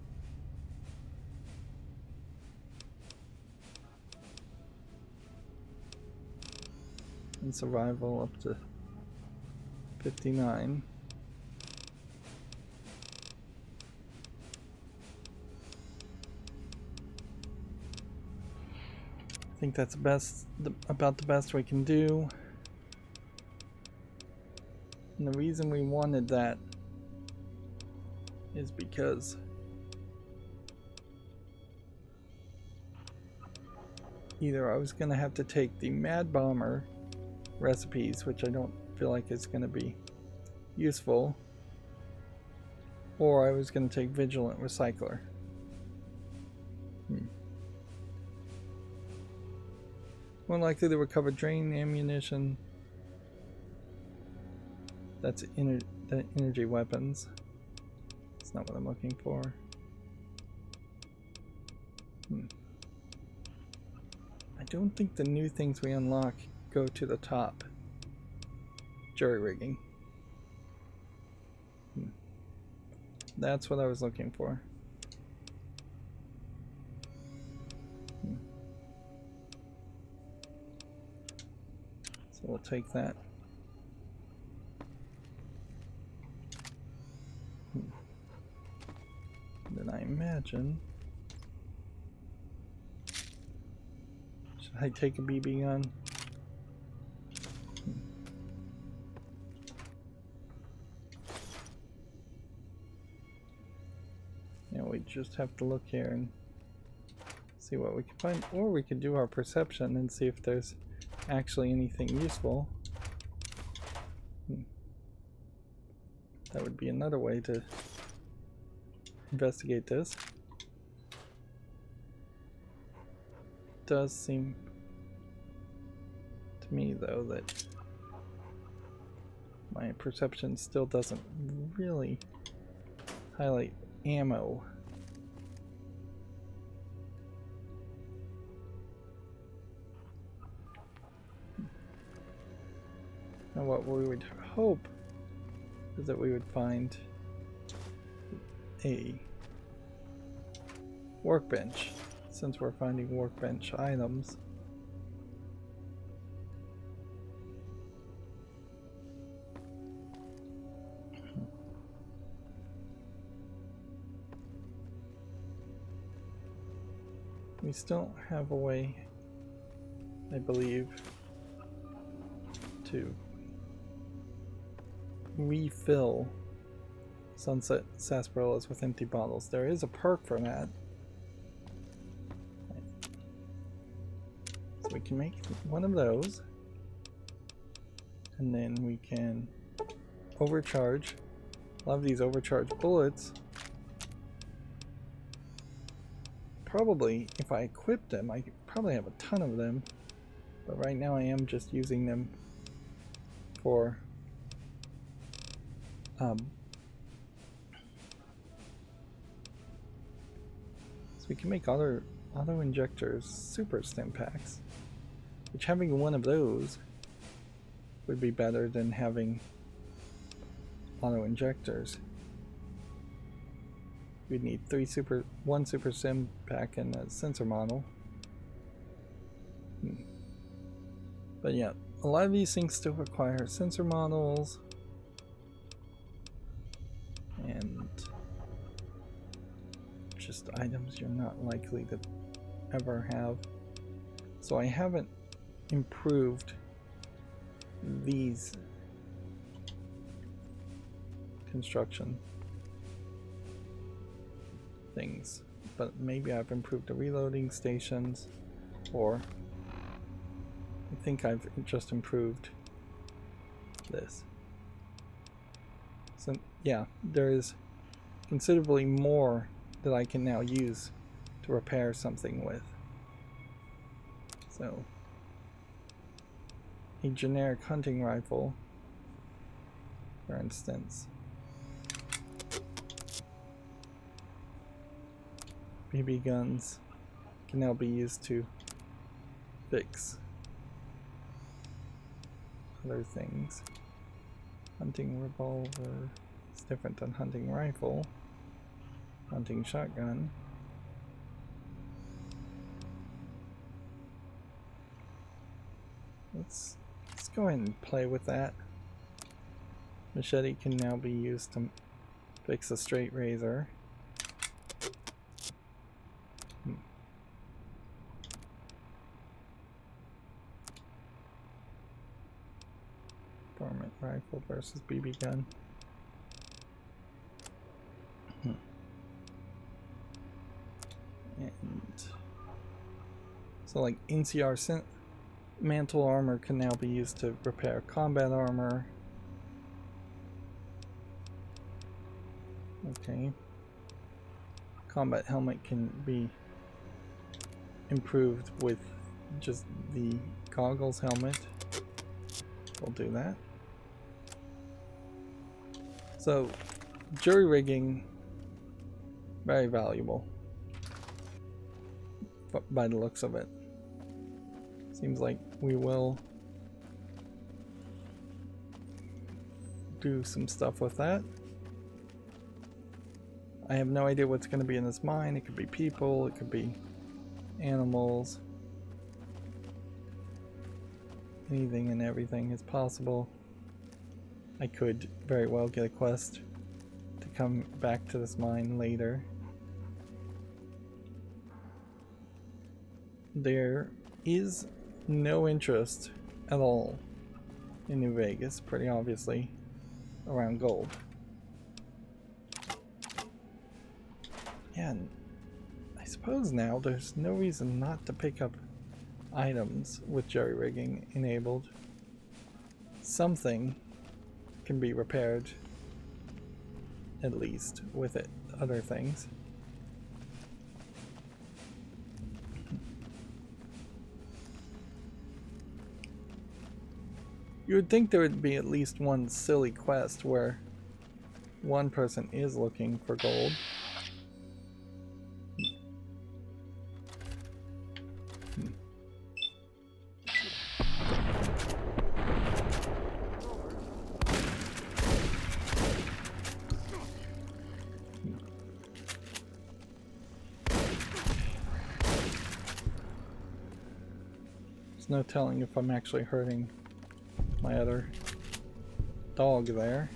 And survival up to 59. I think that's about the best we can do. And the reason we wanted that is because either I was going to have to take the Mad Bomber recipes, which I don't feel like is going to be useful, or I was going to take Vigilant Recycler. More likely to recover drain ammunition. That's the energy weapons. That's not what I'm looking for. I don't think the new things we unlock go to the top. Jury rigging. That's what I was looking for. So we'll take that. Then I imagine, should I take a BB gun? Yeah, we just have to look here and see what we can find, or we could do our perception and see if there's actually anything useful. That would be another way to investigate this. Does seem to me though that my perception still doesn't really highlight ammo. And what we would hope is that we would find a workbench, since we're finding workbench items. We still have a way, I believe, to refill sunset sarsaparillas with empty bottles. There is a perk for that. So we can make one of those, and then we can overcharge. A lot of these overcharged bullets, probably if I equipped them, I could probably have a ton of them, but right now I am just using them for so we can make auto injectors super stim packs, which having one of those would be better than having auto injectors. We'd need one super sim pack and a sensor model. But yeah, a lot of these things still require sensor models and just items you're not likely to ever have. So I haven't improved these construction things, but maybe I've improved the reloading stations, or I think I've just improved this. So yeah, there is considerably more that I can now use to repair something with. So, a generic hunting rifle, for instance. BB guns can now be used to fix other things. Hunting revolver is different than hunting rifle. Hunting shotgun. Let's go ahead and play with that. Machete can now be used to fix a straight razor. Dormant rifle versus BB gun. And so like NCR mantle armor can now be used to repair combat armor. Okay. Combat helmet can be improved with just the goggles helmet. We'll do that. So, jury rigging, very valuable by the looks of it. Seems like we will do some stuff with that. I have no idea what's going to be in this mine. It could be people, it could be animals. Anything and everything is possible. I could very well get a quest to come back to this mine later. There is no interest at all in New Vegas, pretty obviously, around gold. And I suppose now there's no reason not to pick up items with jury rigging enabled. Something can be repaired, at least, with it. Other things. You would think there would be at least one silly quest where one person is looking for gold. There's no telling if I'm actually hurting my other dog there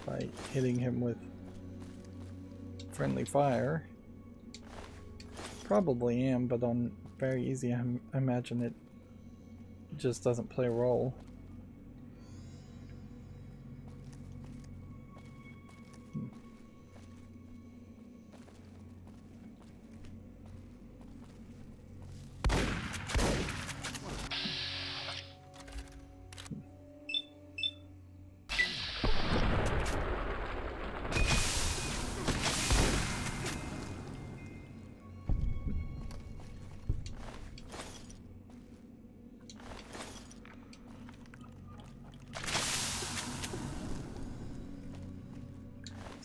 by hitting him with friendly fire. Probably am, but on very easy I imagine it just doesn't play a role.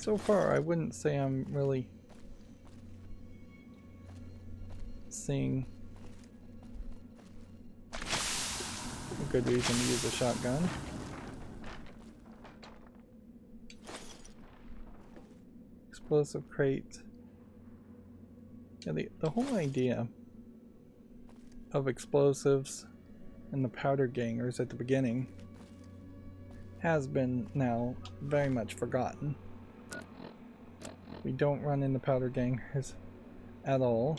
So far, I wouldn't say I'm really seeing a good reason to use a shotgun. Explosive crate. Yeah, the whole idea of explosives and the powder gangers at the beginning has been now very much forgotten. We don't run into powder gangers at all.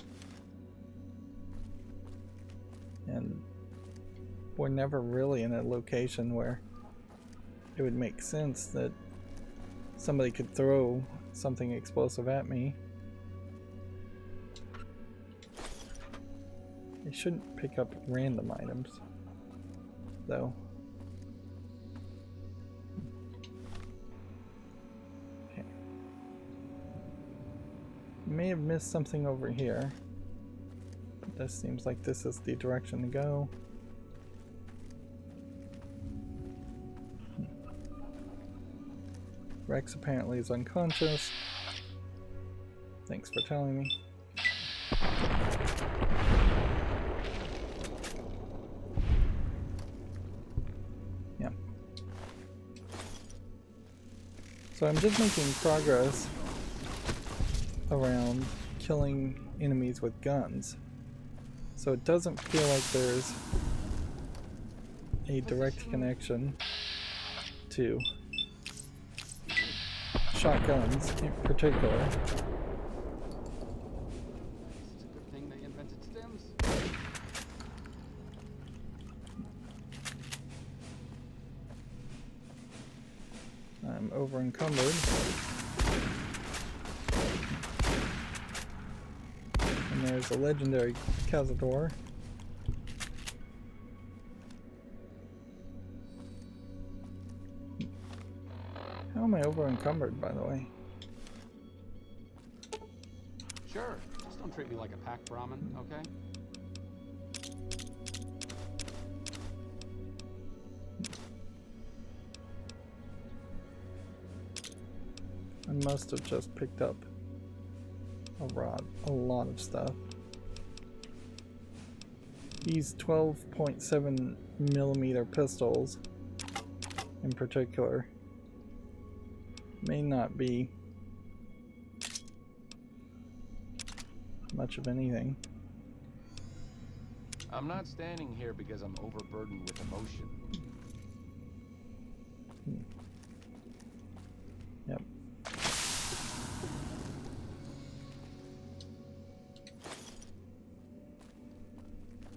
And we're never really in a location where it would make sense that somebody could throw something explosive at me. I shouldn't pick up random items, though. may have missed something over here. But this seems like this is the direction to go. Rex apparently is unconscious. Thanks for telling me. Yeah. So I'm just making progress around killing enemies with guns. So it doesn't feel like there's a direct connection to shotguns in particular. It's a good thing they invented stems. I'm over encumbered. And there's a legendary Cazador. How am I over encumbered, by the way? Sure. Just don't treat me like a packed ramen, okay? I must have just picked up a lot of stuff. These 12.7 millimeter pistols in particular may not be much of anything. I'm not standing here because I'm overburdened with emotion. Yep.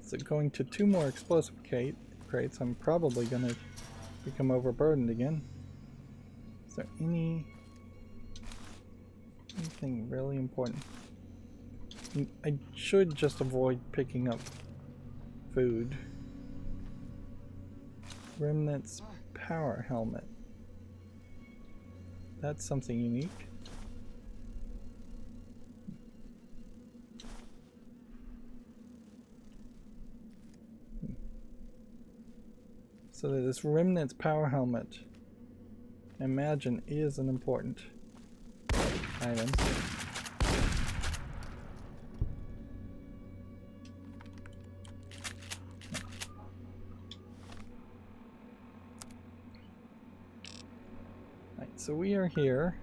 So going to 2 more explosive crates, I'm probably gonna become overburdened again. Is there anything really important? I should just avoid picking up food. Remnant's power helmet. That's something unique. So this Remnant's power helmet, I imagine, is an important item. Right, so we are here.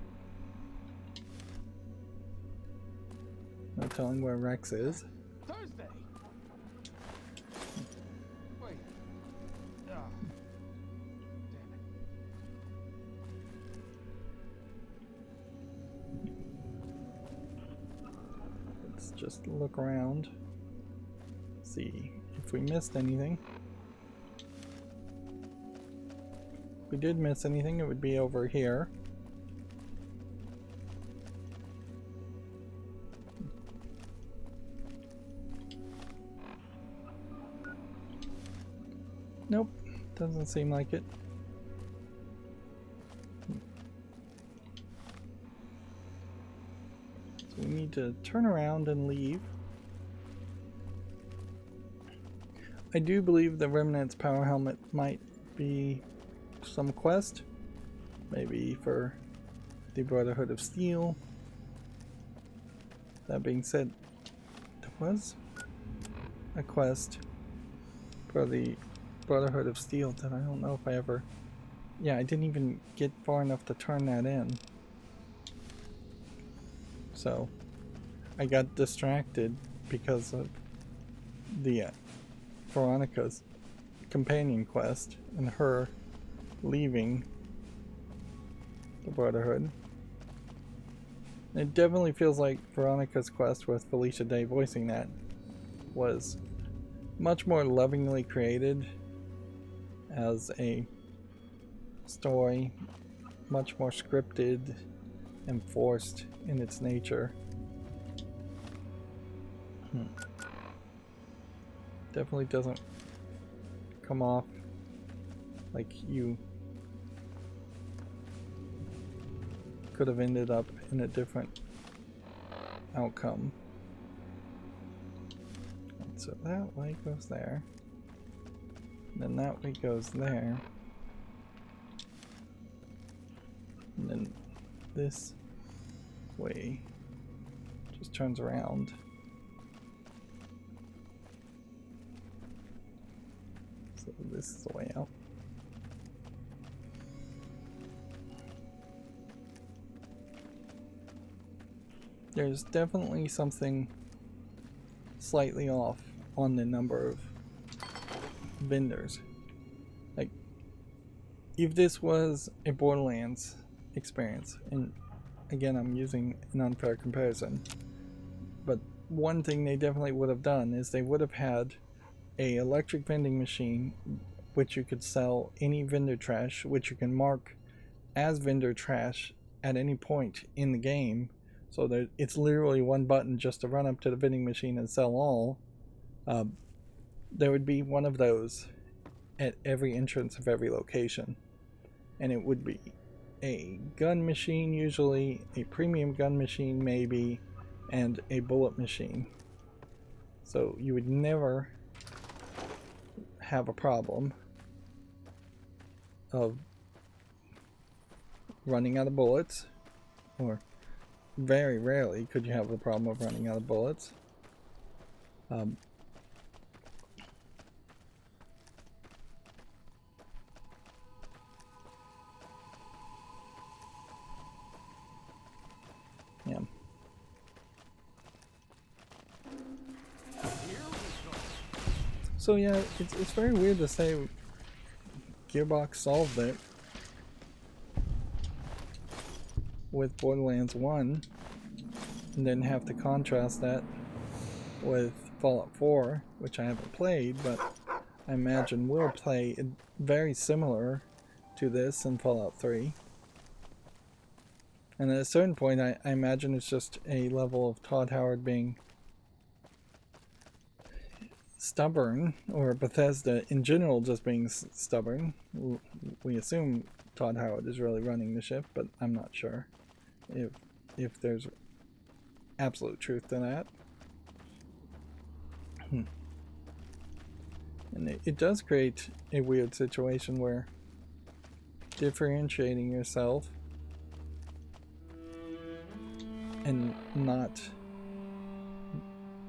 No telling where Rex is. Thursday! Wait. Damn it. Let's just look around. See if we missed anything. If we did miss anything, it would be over here. Nope, doesn't seem like it. So we need to turn around and leave. I do believe the Remnant's power helmet might be some quest. Maybe for the Brotherhood of Steel. That being said, there was a quest for the Brotherhood of Steel that I don't know if I ever... Yeah, I didn't even get far enough to turn that in. So, I got distracted because of the Veronica's companion quest and her leaving the Brotherhood. It definitely feels like Veronica's quest with Felicia Day voicing that was much more lovingly created as a story, much more scripted and forced in its nature. Definitely doesn't come off like you could have ended up in a different outcome. And so that way goes there. Then that way goes there. And then this way just turns around. So this is the way out. There's definitely something slightly off on the number of vendors. Like, if this was a Borderlands experience, and again I'm using an unfair comparison, but one thing they definitely would have done is they would have had a electric vending machine which you could sell any vendor trash, which you can mark as vendor trash at any point in the game, so that it's literally one button just to run up to the vending machine and sell all. There would be one of those at every entrance of every location, and it would be a gun machine, usually a premium gun machine maybe, and a bullet machine. So you would never have a problem of running out of bullets, or very rarely could you have the problem of running out of bullets. Yeah. So yeah, it's very weird to say Gearbox solved it with Borderlands 1 and then have to contrast that with Fallout 4, which I haven't played, but I imagine will play very similar to this in Fallout 3. And at a certain point, I imagine it's just a level of Todd Howard being stubborn, or Bethesda in general just being stubborn. We assume Todd Howard is really running the ship, but I'm not sure if there's absolute truth to that. And it does create a weird situation where differentiating yourself and not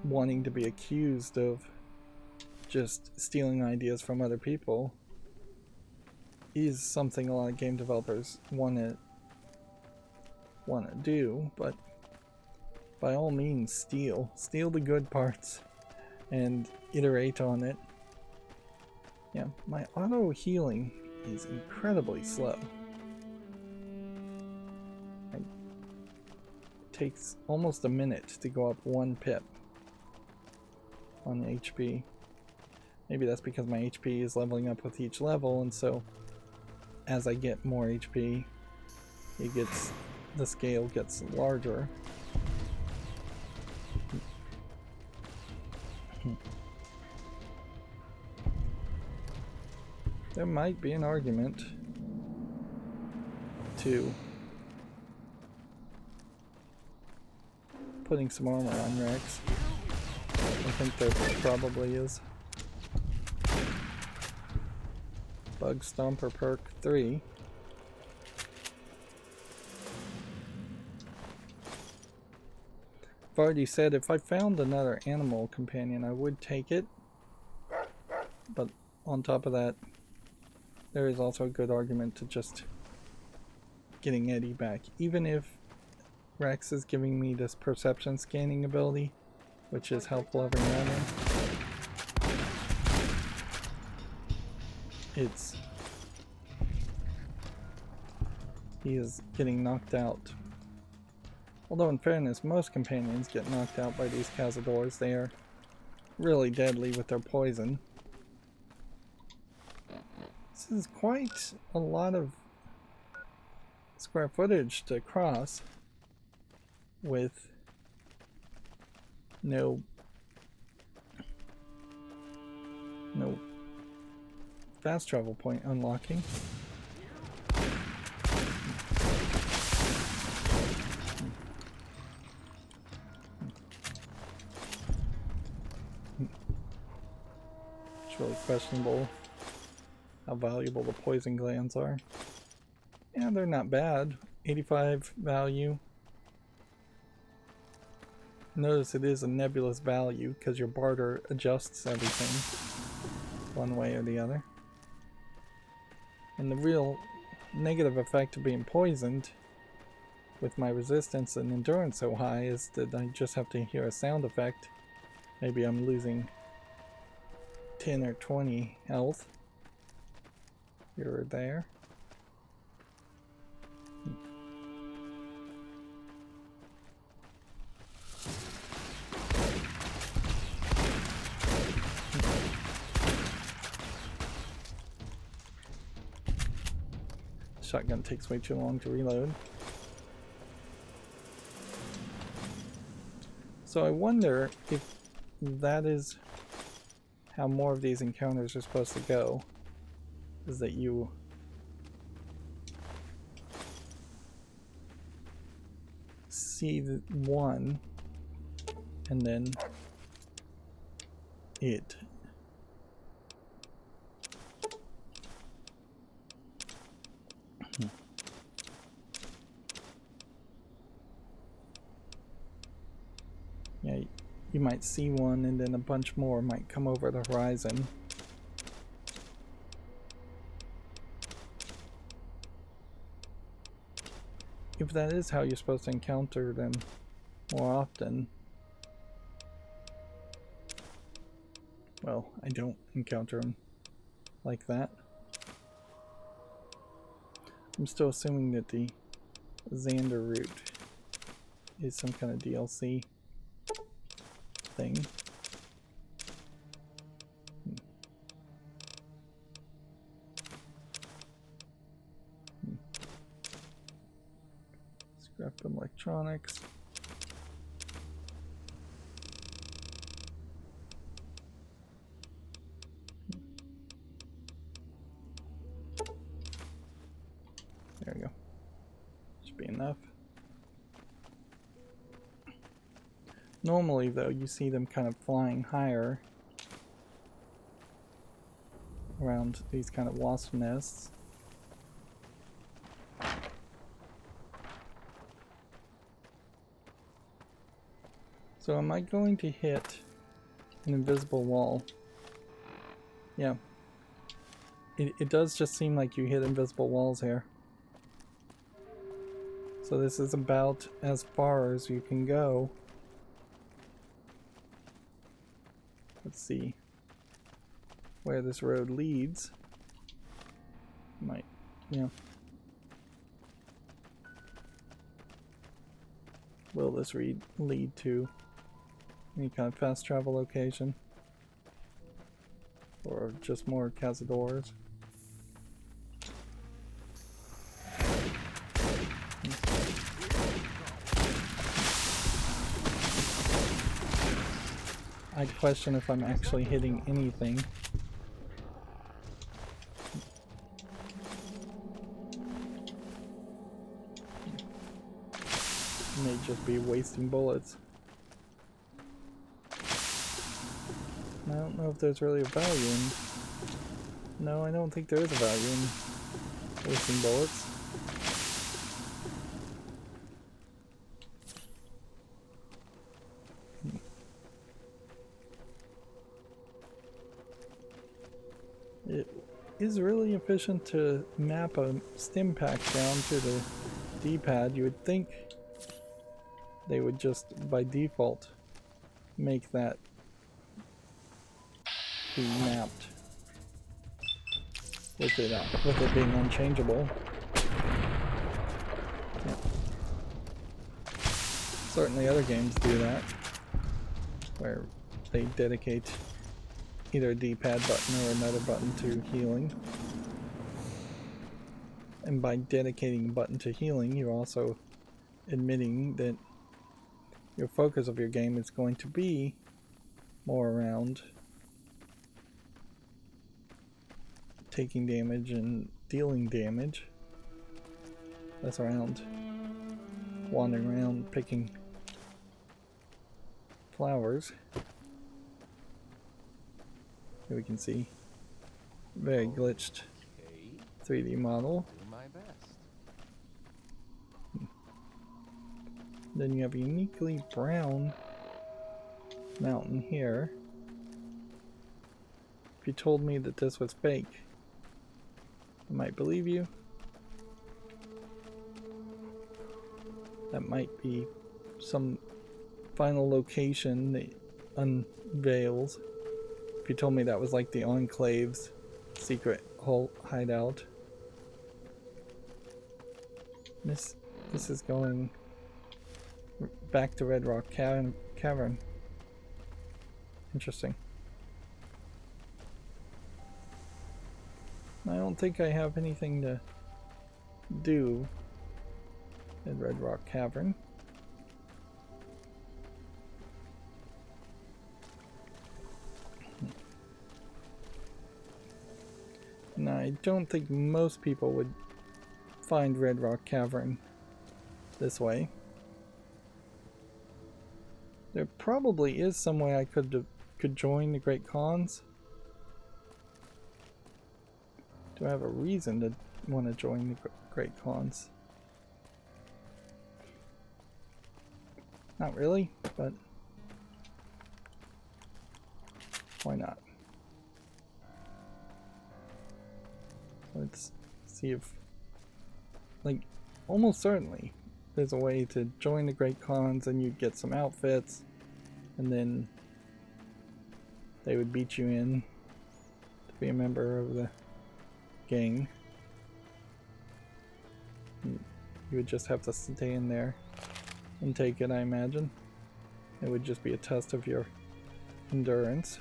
wanting to be accused of just stealing ideas from other people is something a lot of game developers want to do, but by all means steal the good parts and iterate on it. Yeah, my auto healing is incredibly slow. It takes almost a minute to go up 1 pip on HP. Maybe that's because my HP is leveling up with each level, and so as I get more HP, the scale gets larger. There might be an argument to putting some armor on Rex. I think there probably is. Bug Stomper perk 3. I've already said if I found another animal companion I would take it, but on top of that there is also a good argument to just getting Eddie back, even if Rex is giving me this perception scanning ability, which is helpful every now and then. He is getting knocked out. Although in fairness, most companions get knocked out by these cazadors. They are really deadly with their poison. This is quite a lot of square footage to cross with no fast travel point unlocking. It's really questionable how valuable the poison glands are. Yeah, they're not bad. 85 value. Notice it is a nebulous value because your barter adjusts everything one way or the other. And the real negative effect of being poisoned with my resistance and endurance so high is that I just have to hear a sound effect. Maybe I'm losing 10 or 20 health here or there. Shotgun takes way too long to reload. So I wonder if that is how more of these encounters are supposed to go. Is that you see the one and then it yeah, you might see one and then a bunch more might come over the horizon. If that is how you're supposed to encounter them more often, well, I don't encounter them like that. I'm still assuming that the Xander route is some kind of DLC thing. Scrap electronics. There we go. Should be enough. Normally, though, you see them kind of flying higher around these kind of wasp nests. So am I going to hit an invisible wall? Yeah. It does just seem like you hit invisible walls here. So this is about as far as you can go. Let's see where this road leads. Might, yeah. Will this lead to any kind of fast travel location? Or just more cazadores? I'd question if I'm actually hitting anything. May just be wasting bullets. I don't know if there's really a value in... No, I don't think there is a value in wasting bullets. It is really efficient to map a stim pack down to the D-pad. You would think they would just by default make that be mapped with it being unchangeable. Yeah. Certainly other games do that, where they dedicate either a D-pad button or another button to healing. And by dedicating a button to healing, you're also admitting that your focus of your game is going to be more around taking damage and dealing damage, less around wandering around picking flowers. Here we can see very glitched Okay, 3D model. do my best. Then you have a uniquely brown mountain here. If you told me that this was fake, I might believe you. That might be some final location that unveils. If you told me that was like the Enclave's secret hole hideout. This is going back to Red Rock Cavern. Interesting. I don't think I have anything to do at Red Rock Cavern. No, I don't think most people would find Red Rock Cavern this way. There probably is some way I could join the Great Khans. Do I have a reason to want to join the Great Khans? Not really, but why not? Let's see if, like, almost certainly there's a way to join the Great Khans and you'd get some outfits and then they would beat you in to be a member of the gang. You would just have to stay in there and take it, I imagine. It would just be a test of your endurance.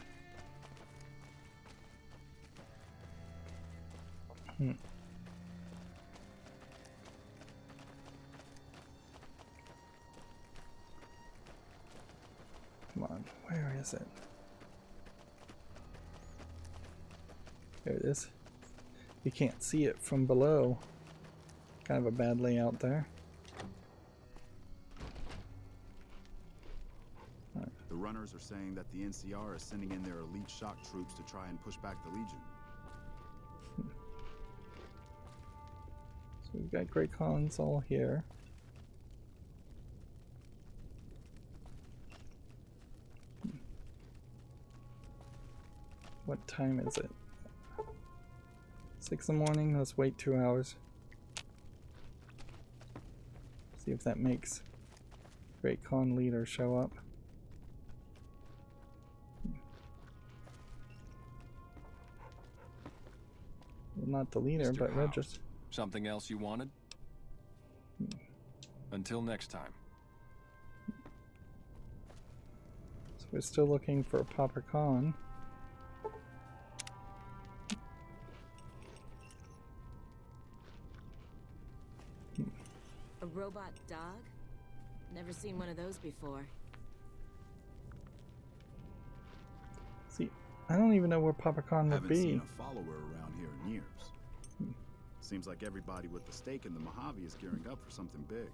Come on, where is it? There it is. You can't see it from below. Kind of a bad layout there. The runners are saying that the NCR is sending in their elite shock troops to try and push back the Legion. So we've got Great Khans all here. What time is it? 6 in the morning. Let's wait 2 hours. See if that makes Great Khan leader show up. Well, not the leader, Mr. but House, Regis. Something else you wanted? Until next time. So we're still looking for Papa Khan. A robot dog? Never seen one of those before. See, I don't even know where Papa Khan would Haven't be. seen a follower around here in years. Seems like everybody with the stake in the Mojave is gearing up for something big.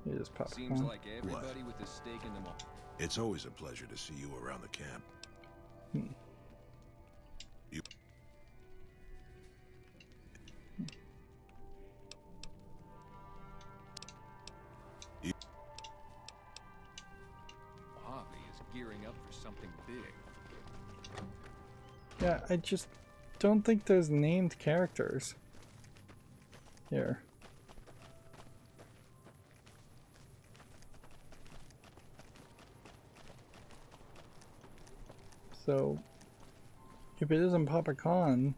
It is Papa Seems Khan. like everybody with a stake in the mall. It's always a pleasure to see you around the camp. You Mojave is gearing up for something big. Yeah, I just don't think there's named characters here. So, if it isn't Papa Khan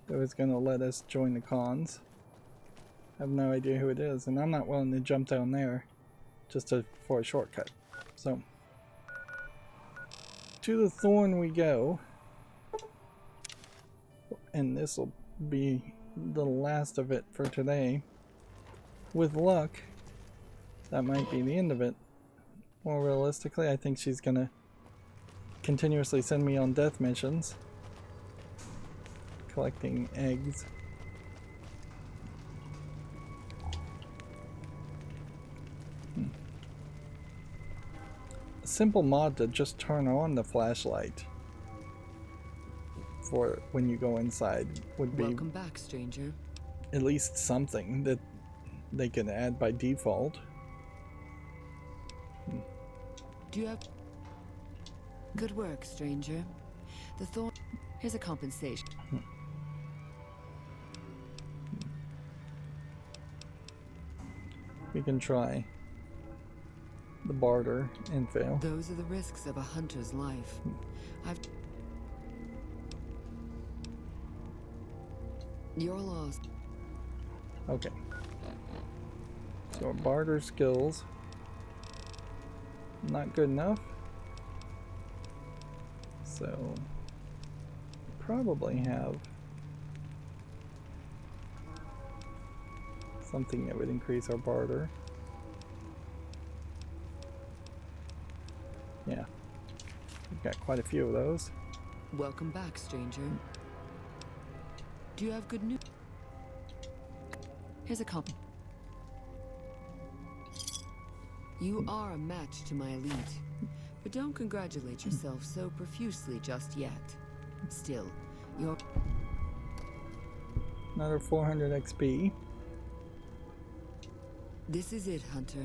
that was going to let us join the Khans, I have no idea who it is, and I'm not willing to jump down there just for a shortcut. So, to the Thorn we go, and this will be the last of it for today. With luck, that might be the end of it. More realistically, I think she's gonna continuously send me on death missions, collecting eggs. simple mod to just turn on the flashlight for when you go inside would be Welcome back, stranger. at least something that they can add by default. Do you have... Good work, stranger. The thorn... Here's a compensation. We can try the barter and fail. Those are the risks of a hunter's life. You're lost. Okay. So our barter skills not good enough. So probably have something that would increase our barter. Yeah. We've got quite a few of those. Welcome back, stranger. Do you have good news? Here's a comp. You are a match to my elite, but don't congratulate yourself so profusely just yet. Still, you're... Another 400 XP. This is it, Hunter.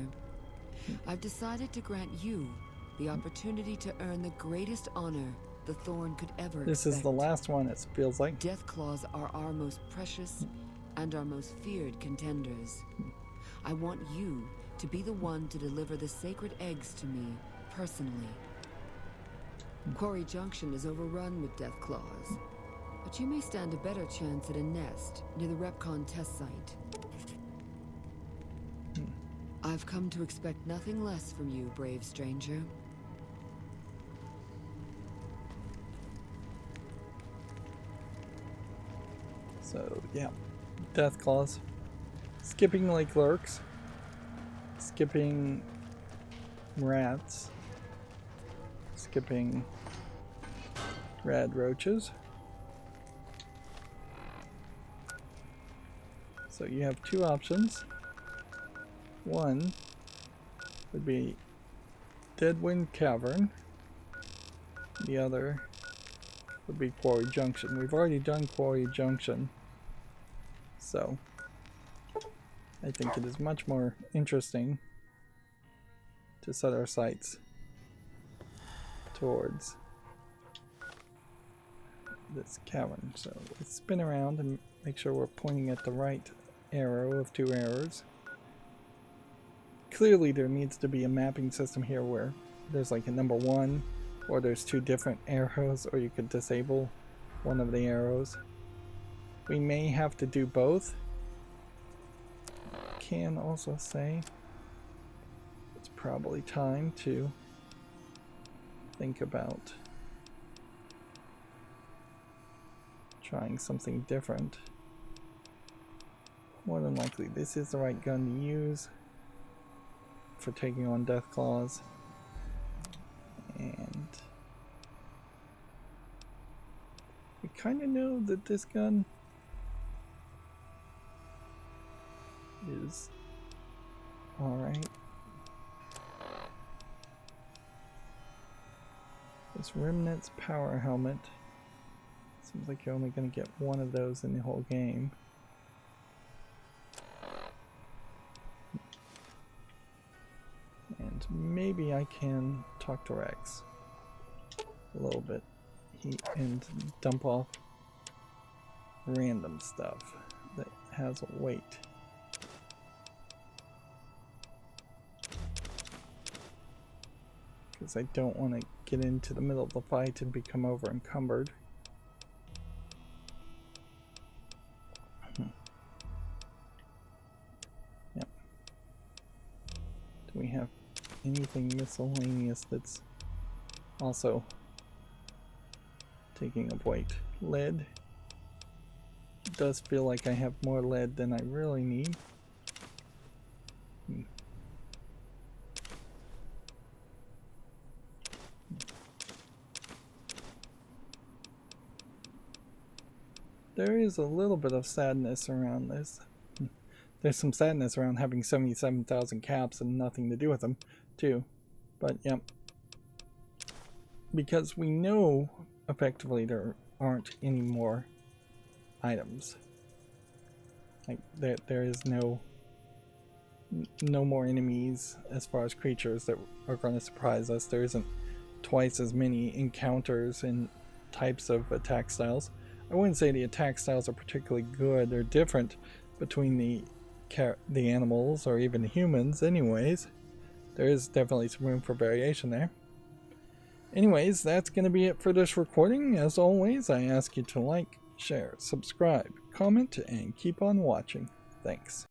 I've decided to grant you the opportunity to earn the greatest honor the Thorn could ever This expect. is the last one, it feels like. Death Claws are our most precious and our most feared contenders. I want you to be the one to deliver the sacred eggs to me personally. Quarry Junction is overrun with Death Claws, but you may stand a better chance at a nest near the Repcon test site. I've come to expect nothing less from you, brave stranger. So, yeah. Death Claws. Skipping Lake Lurks. Skipping Rats. Skipping Rad Roaches. So you have two options. One would be Deadwind Cavern. The other would be Quarry Junction. We've already done Quarry Junction, so I think it is much more interesting to set our sights towards this cavern. So let's spin around and make sure we're pointing at the right arrow of two arrows. Clearly there needs to be a mapping system here where there's like a number 1, or there's 2 different arrows, or you could disable one of the arrows. We may have to do both. Can also say it's probably time to think about trying something different. More than likely this is the right gun to use for taking on Death Claws, and we kind of know that this gun is alright. This Remnant's power helmet, seems like you're only going to get one of those in the whole game. And maybe I can talk to Rex a little bit and dump off random stuff that has a weight. Because I don't want to get into the middle of the fight and become over encumbered. Yep. Do we have anything miscellaneous that's also taking up weight? Lead. It does feel like I have more lead than I really need. There is a little bit of sadness around this. There's some sadness around having 77,000 caps and nothing to do with them, too. But, yep. because we know effectively there aren't any more items. Like there is no more enemies as far as creatures that are going to surprise us. There isn't twice as many encounters and types of attack styles. I wouldn't say the attack styles are particularly good or different between the animals or even the humans anyways. There is definitely some room for variation there. Anyways, that's going to be it for this recording. As always, I ask you to like, share, subscribe, comment, and keep on watching. Thanks.